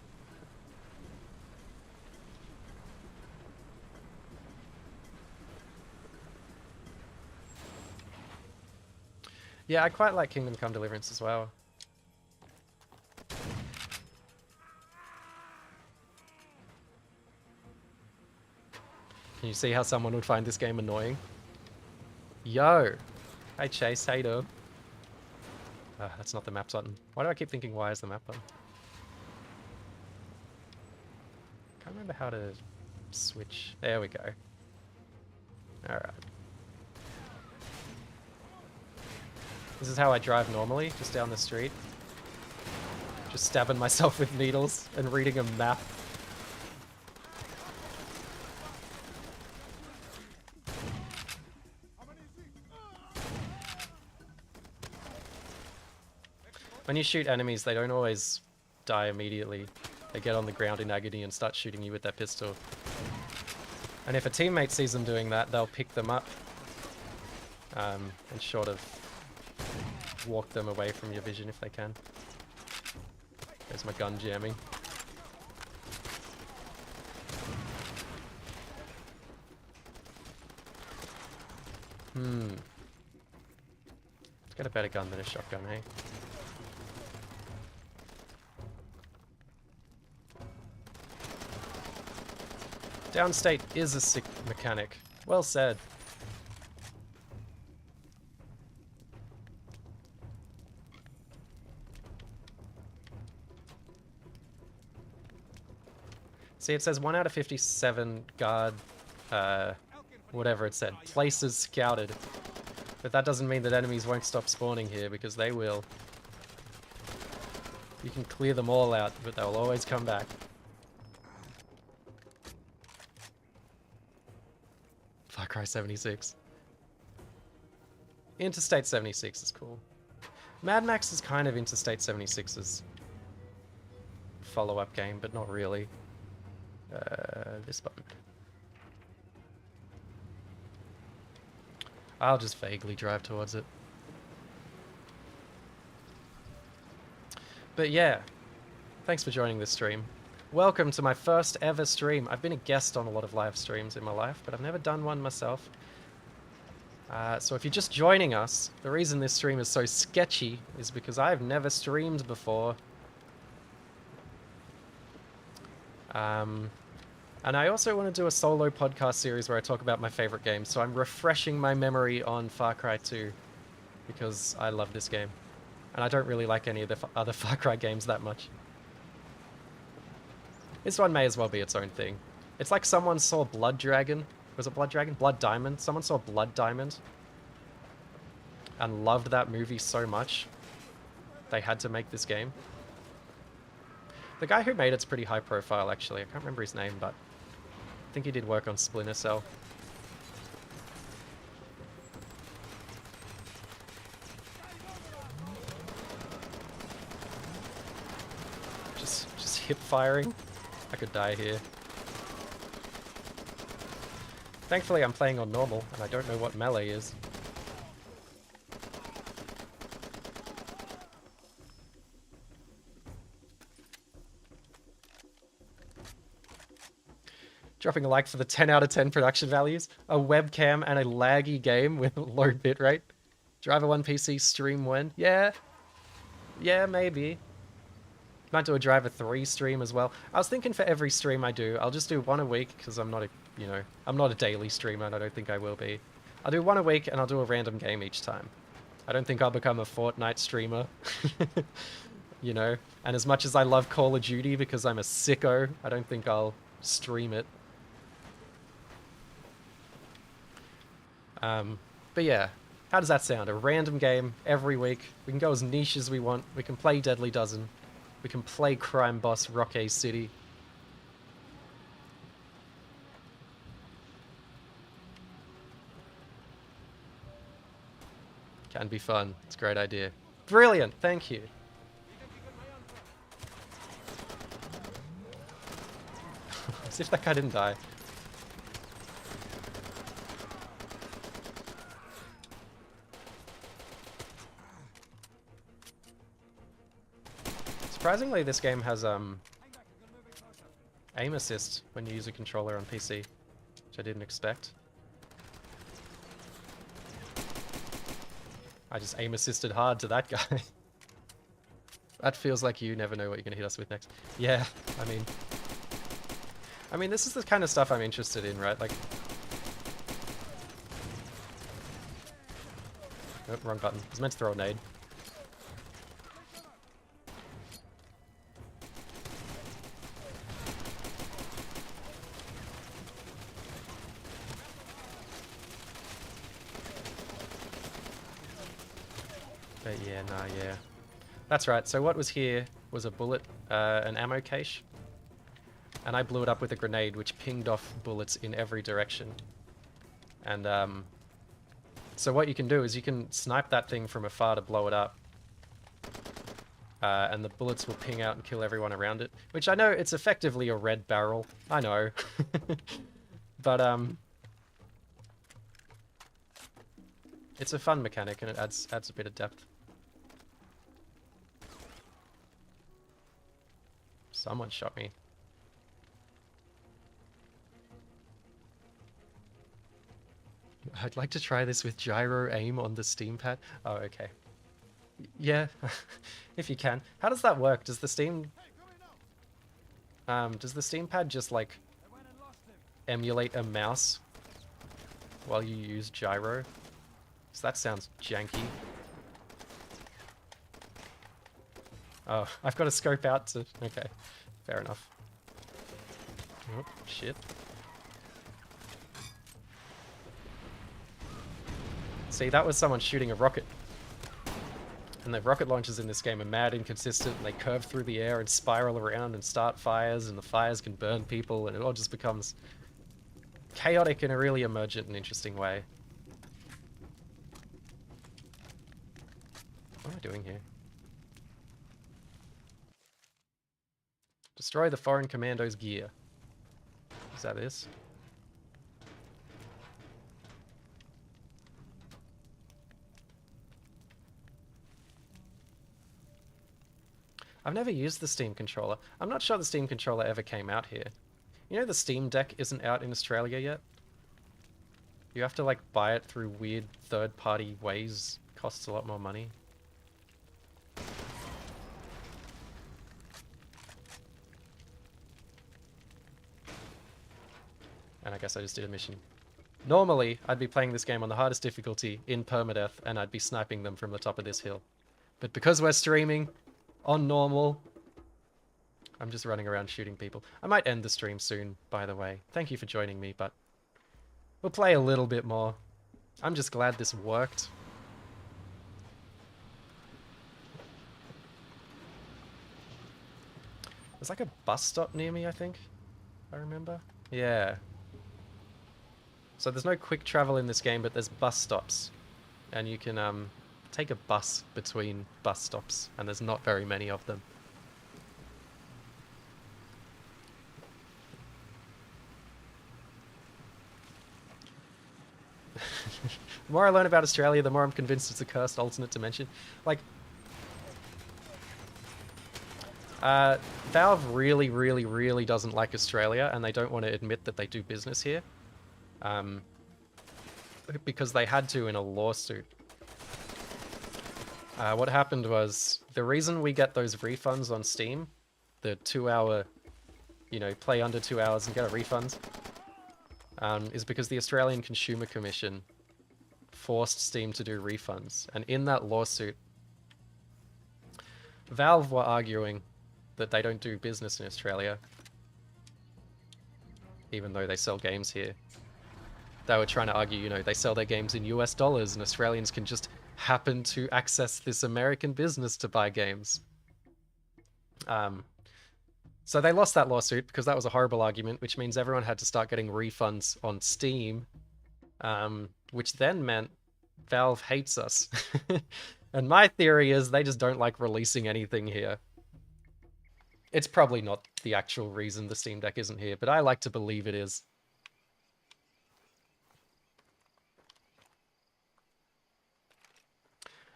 A: Yeah, I quite like Kingdom Come Deliverance as well. Can you see how someone would find this game annoying? Yo! Hey Chase, how you doing? That's not the map button. Why do I keep thinking why is the map button? Can't remember how to switch. There we go. Alright. This is how I drive normally, just down the street. Just stabbing myself with needles and reading a map. When you shoot enemies, they don't always die immediately. They get on the ground in agony and start shooting you with their pistol. And if a teammate sees them doing that, they'll pick them up and sort of walk them away from your vision if they can. There's my gun jamming. Let's get a better gun than a shotgun, hey? Downstate is a sick mechanic. Well said. See, it says 1 out of 57 guard, whatever it said, places scouted. But that doesn't mean that enemies won't stop spawning here, because they will. You can clear them all out, but they'll always come back. Far Cry 76. Interstate 76 is cool. Mad Max is kind of Interstate 76's follow-up game, but not really. This button. I'll just vaguely drive towards it. But yeah, thanks for joining this stream. Welcome to my first ever stream. I've been a guest on a lot of live streams in my life, but I've never done one myself. So if you're just joining us, the reason this stream is so sketchy is because I've never streamed before. And I also want to do a solo podcast series where I talk about my favorite games, so I'm refreshing my memory on Far Cry 2 because I love this game. And I don't really like any of the other Far Cry games that much. This one may as well be its own thing. It's like someone saw Blood Dragon. Was it Blood Dragon? Blood Diamond. Someone saw Blood Diamond and loved that movie so much they had to make this game. The guy who made it's pretty high profile, actually. I can't remember his name, but I think he did work on Splinter Cell. Just hip firing. I could die here. Thankfully, I'm playing on normal, and I don't know what melee is. Dropping a like for the 10 out of 10 production values. A webcam and a laggy game with low bitrate. Driver 1 PC stream when? Yeah. Yeah, maybe. Might do a Driver 3 stream as well. I was thinking for every stream I do, I'll just do one a week because I'm not a, I'm not a daily streamer and I don't think I will be. I'll do one a week and I'll do a random game each time. I don't think I'll become a Fortnite streamer. You know? And as much as I love Call of Duty because I'm a sicko, I don't think I'll stream it. But yeah, how does that sound? A random game every week. We can go as niche as we want. We can play Deadly Dozen. We can play Crime Boss Rockay City. Can be fun. It's a great idea. Brilliant, thank you. As if that guy didn't die. Surprisingly, this game has aim assist when you use a controller on PC, which I didn't expect. I just aim assisted hard to that guy. That feels like you never know what you're gonna hit us with next. Yeah, I mean, this is the kind of stuff I'm interested in, right? Like, oh, wrong button. I was meant to throw a nade. But yeah, nah, yeah. That's right, so what was here was a bullet, an ammo cache. And I blew it up with a grenade, which pinged off bullets in every direction. And, so what you can do is you can snipe that thing from afar to blow it up. And the bullets will ping out and kill everyone around it. Which I know it's effectively a red barrel. I know. But, it's a fun mechanic and it adds a bit of depth. Someone shot me. I'd like to try this with gyro aim on the Steam pad. Oh, okay. Yeah, if you can. How does that work? Does the Steam pad just like emulate a mouse while you use gyro? So that sounds janky. Oh, I've got to scope out to... Okay, fair enough. Oh, shit. See, that was someone shooting a rocket. And the rocket launchers in this game are mad inconsistent, and they curve through the air and spiral around and start fires, and the fires can burn people, and it all just becomes chaotic in a really emergent and interesting way. What am I doing here? Destroy the foreign commando's gear. Is that this? I've never used the Steam controller. I'm not sure the Steam controller ever came out here. You know the Steam Deck isn't out in Australia yet? You have to like buy it through weird third-party ways. Costs a lot more money. And I guess I just did a mission. Normally, I'd be playing this game on the hardest difficulty in permadeath, and I'd be sniping them from the top of this hill. But because we're streaming on normal, I'm just running around shooting people. I might end the stream soon, by the way. Thank you for joining me, but we'll play a little bit more. I'm just glad this worked. There's like a bus stop near me, I think. I remember. Yeah. So there's no quick travel in this game, but there's bus stops. And you can take a bus between bus stops, and there's not very many of them. The more I learn about Australia, the more I'm convinced it's a cursed alternate dimension. Like, Valve really, really, really doesn't like Australia, and they don't want to admit that they do business here. Because they had to in a lawsuit. What happened was, the reason we get those refunds on Steam, the 2-hour, you know, play under 2 hours and get a refund, is because the Australian Consumer Commission forced Steam to do refunds. And in that lawsuit, Valve were arguing that they don't do business in Australia, even though they sell games here. They were trying to argue, you know, they sell their games in US dollars and Australians can just happen to access this American business to buy games. So they lost that lawsuit because that was a horrible argument, which means everyone had to start getting refunds on Steam, which then meant Valve hates us. And my theory is they just don't like releasing anything here. It's probably not the actual reason the Steam Deck isn't here, but I like to believe it is.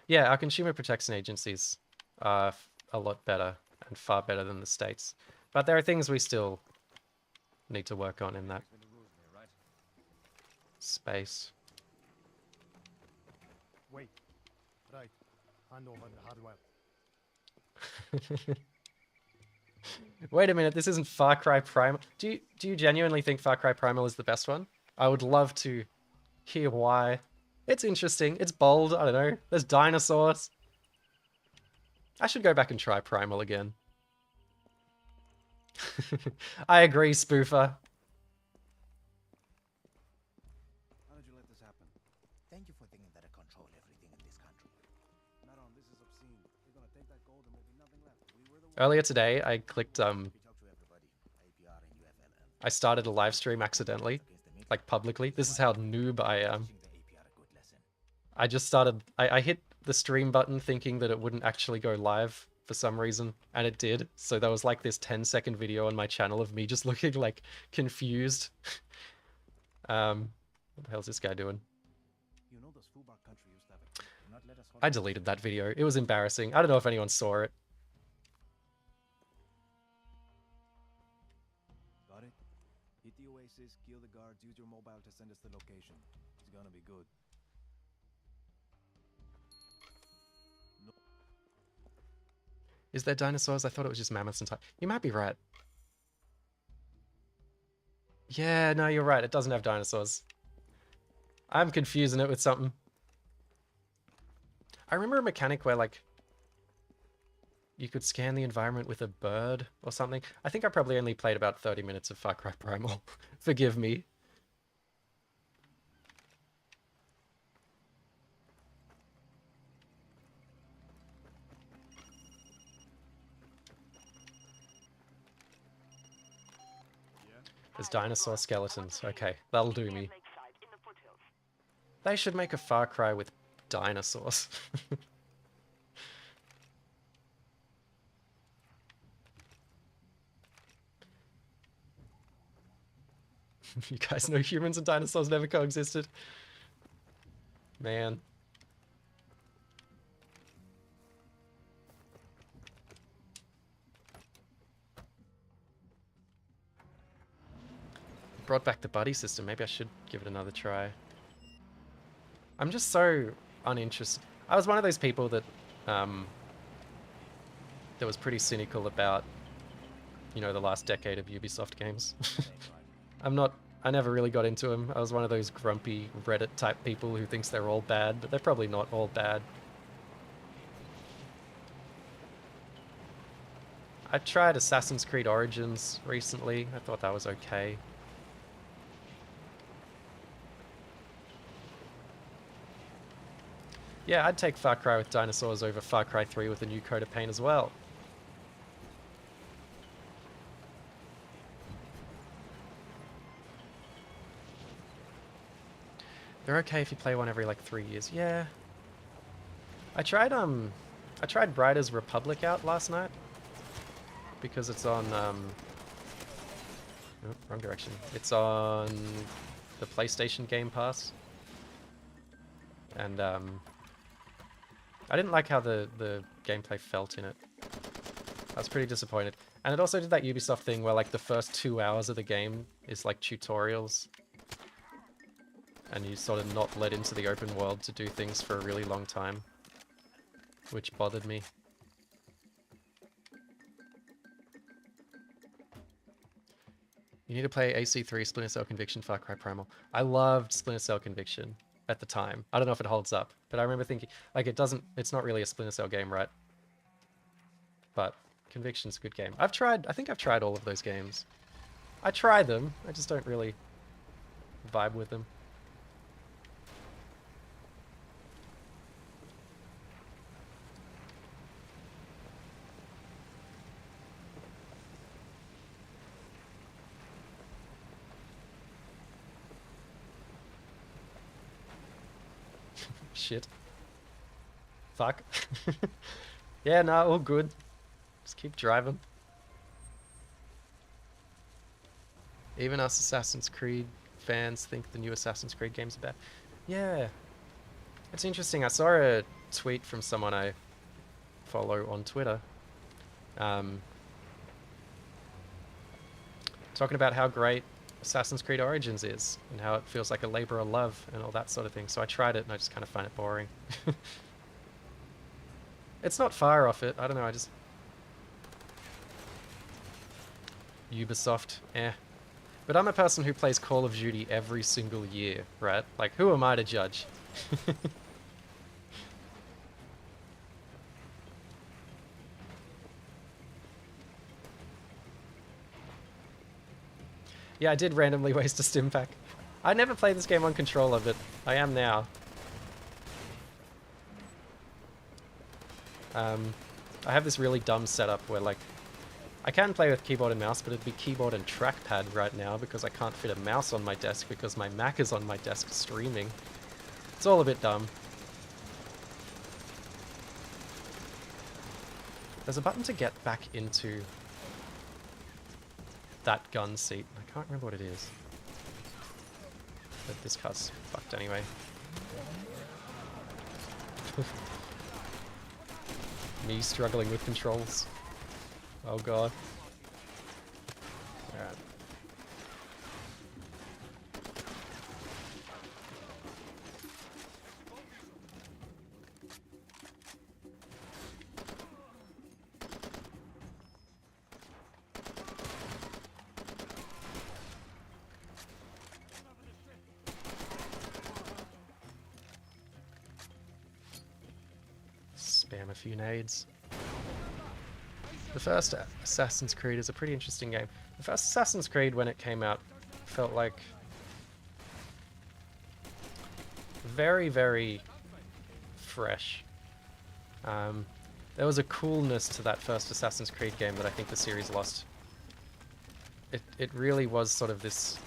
A: Yeah, our consumer protection agencies are a lot better and far better than the States. But there are things we still need to work on in that space.
F: Wait. Right. Hand over the hardware.
A: Wait a minute, this isn't Far Cry Primal. Do you genuinely think Far Cry Primal is the best one? I would love to hear why. It's interesting. It's bold. I don't know. There's dinosaurs. I should go back and try Primal again. I agree, Spoofer.
F: How did you let this happen?
G: Thank you for thinking that I control everything in this country.
F: Madam, this is obscene. You're gonna take that gold and there'll be nothing left. We were the ones.
A: Earlier today, I clicked,
G: We talk to everybody. APR and UFL.
A: I started a live stream accidentally, like publicly. This is how noob I am. I just started, I hit the stream button thinking that it wouldn't actually go live for some reason, and it did. So there was like this 10-second video on my channel of me just looking like confused. What the hell's this guy doing?
F: You know, this Fubar country used to have a do not let us
A: I deleted that video. It was embarrassing. I don't know if anyone saw it.
F: Got it? Hit the oasis, kill the guards, use your mobile to send us the location. It's gonna be good.
A: Is there dinosaurs? I thought it was just mammoths and you might be right. Yeah, no, you're right. It doesn't have dinosaurs. I'm confusing it with something. I remember a mechanic where, like, you could scan the environment with a bird or something. I think I probably only played about 30 minutes of Far Cry Primal. Forgive me. There's dinosaur skeletons. Okay, that'll do me. They should make a Far Cry with dinosaurs. You guys know humans and dinosaurs never coexisted? Man. Brought back the buddy system. Maybe I should give it another try. I'm just so uninterested. I was one of those people that that was pretty cynical about, you know, the last decade of Ubisoft games. I never really got into them. I was one of those grumpy Reddit type people who thinks they're all bad, but they're probably not all bad. I tried Assassin's Creed Origins recently. I thought that was okay. Yeah, I'd take Far Cry with dinosaurs over Far Cry 3 with a new coat of paint as well. They're okay if you play one every like 3 years. Yeah. I tried Riders Republic out last night because it's on oh, wrong direction. It's on the PlayStation Game Pass. And I didn't like how the gameplay felt in it. I was pretty disappointed. And it also did that Ubisoft thing where like the first 2 hours of the game is like tutorials. And you sort of not let into the open world to do things for a really long time. Which bothered me. You need to play AC3, Splinter Cell Conviction, Far Cry Primal. I loved Splinter Cell Conviction. at the time. I don't know if it holds up, but I remember thinking, like, it's not really a Splinter Cell game, right? But Conviction's a good game. I think I've tried all of those games. I try them, I just don't really vibe with them. Shit. Fuck. Yeah, nah, all good. Just keep driving. Even us Assassin's Creed fans think the new Assassin's Creed games are bad. Yeah. It's interesting. I saw a tweet from someone I follow on Twitter. Talking about how great Assassin's Creed Origins is and how it feels like a labor of love and all that sort of thing. So I tried it and I just kind of find it boring. It's not far off it. I don't know. I just... Ubisoft, eh. But I'm a person who plays Call of Duty every single year, right? Like, who am I to judge? Yeah, I did randomly waste a stim pack. I never played this game on controller, but I am now. I have this really dumb setup where, like, I can play with keyboard and mouse, but it'd be keyboard and trackpad right now because I can't fit a mouse on my desk because my Mac is on my desk streaming. It's all a bit dumb. There's a button to get back into that gun seat. I can't remember what it is. But this car's fucked anyway. Me struggling with controls. Oh god. Alright. Spam a few nades. The first Assassin's Creed is a pretty interesting game. The first Assassin's Creed, when it came out, felt like very, very fresh. There was a coolness to that first Assassin's Creed game that I think the series lost. It really was sort of this...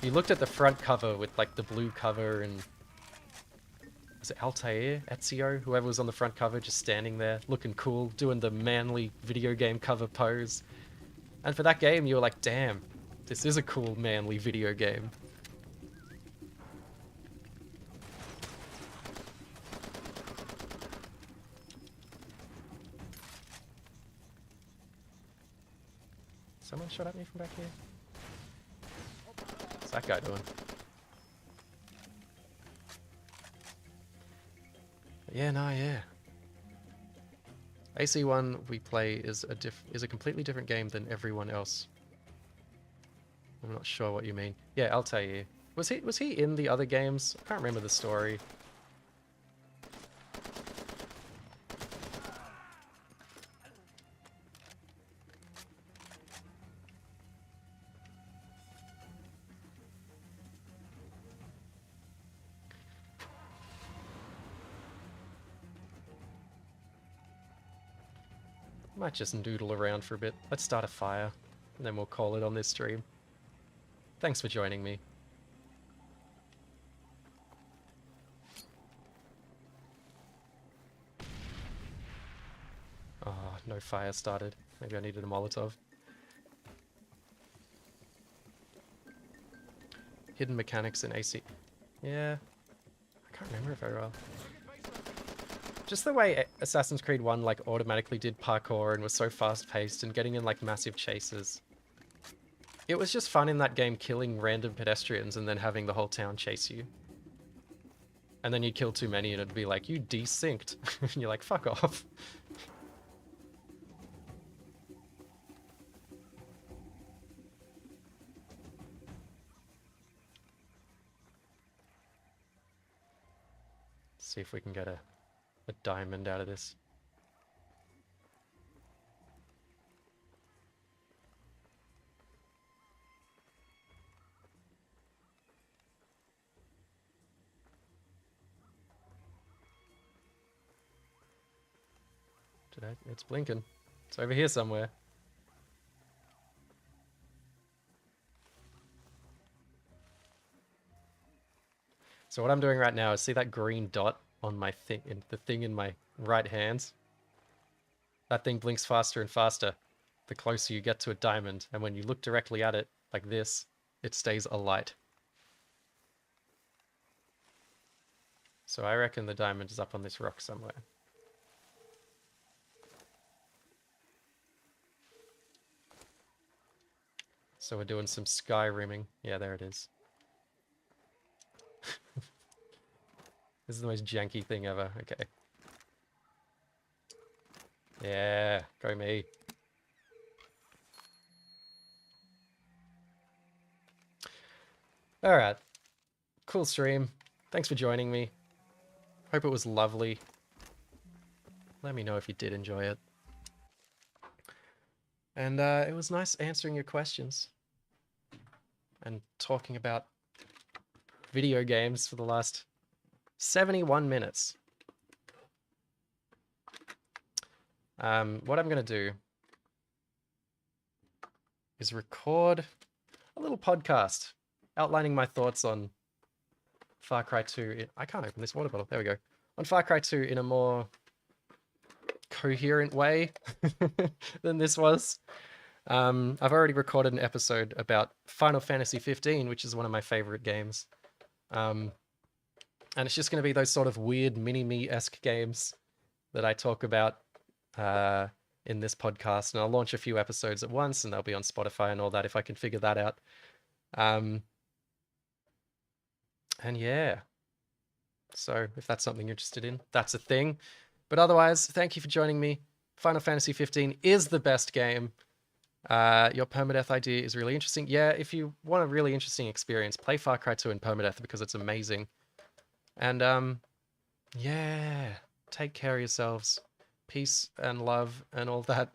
A: You looked at the front cover with like the blue cover and... Was it Altair? Ezio? Whoever was on the front cover just standing there, looking cool, doing the manly video game cover pose. And for that game, you were like, damn, this is a cool manly video game. Someone shot at me from back here? What's that guy doing? Yeah, no, yeah. AC1 we play is a completely different game than everyone else. I'm not sure what you mean. Yeah, Altair. Was he in the other games? I can't remember the story. Might just noodle around for a bit. Let's start a fire, and then we'll call it on this stream. Thanks for joining me. Oh, no fire started. Maybe I needed a Molotov. Hidden mechanics in AC. Yeah. I can't remember it very well. Just the way Assassin's Creed 1 like automatically did parkour and was so fast-paced and getting in like massive chases. It was just fun in that game killing random pedestrians and then having the whole town chase you. And then you'd kill too many and it'd be like, you desynced. And you're like, fuck off. See if we can get a diamond out of this. It's blinking. It's over here somewhere. So what I'm doing right now is see that green dot on my thing, the thing in my right hand? That thing blinks faster and faster the closer you get to a diamond, and when you look directly at it, like this, it stays alight. So I reckon the diamond is up on this rock somewhere. So we're doing some Skyrimming. Yeah, there it is. This is the most janky thing ever. Okay. Yeah, go me. Alright. Cool stream. Thanks for joining me. Hope it was lovely. Let me know if you did enjoy it. And it was nice answering your questions. And talking about video games for the last 71 minutes. What I'm going to do is record a little podcast outlining my thoughts on Far Cry 2. I can't open this water bottle. There we go. On Far Cry 2 in a more coherent way than this was. I've already recorded an episode about Final Fantasy 15, which is one of my favorite games. And it's just going to be those sort of weird mini-me-esque games that I talk about in this podcast. And I'll launch a few episodes at once, and they'll be on Spotify and all that if I can figure that out. And yeah. So if that's something you're interested in, that's a thing. But otherwise, thank you for joining me. Final Fantasy 15 is the best game. Your permadeath idea is really interesting. Yeah, if you want a really interesting experience, play Far Cry 2 in permadeath because it's amazing. And yeah, take care of yourselves. Peace and love and all that.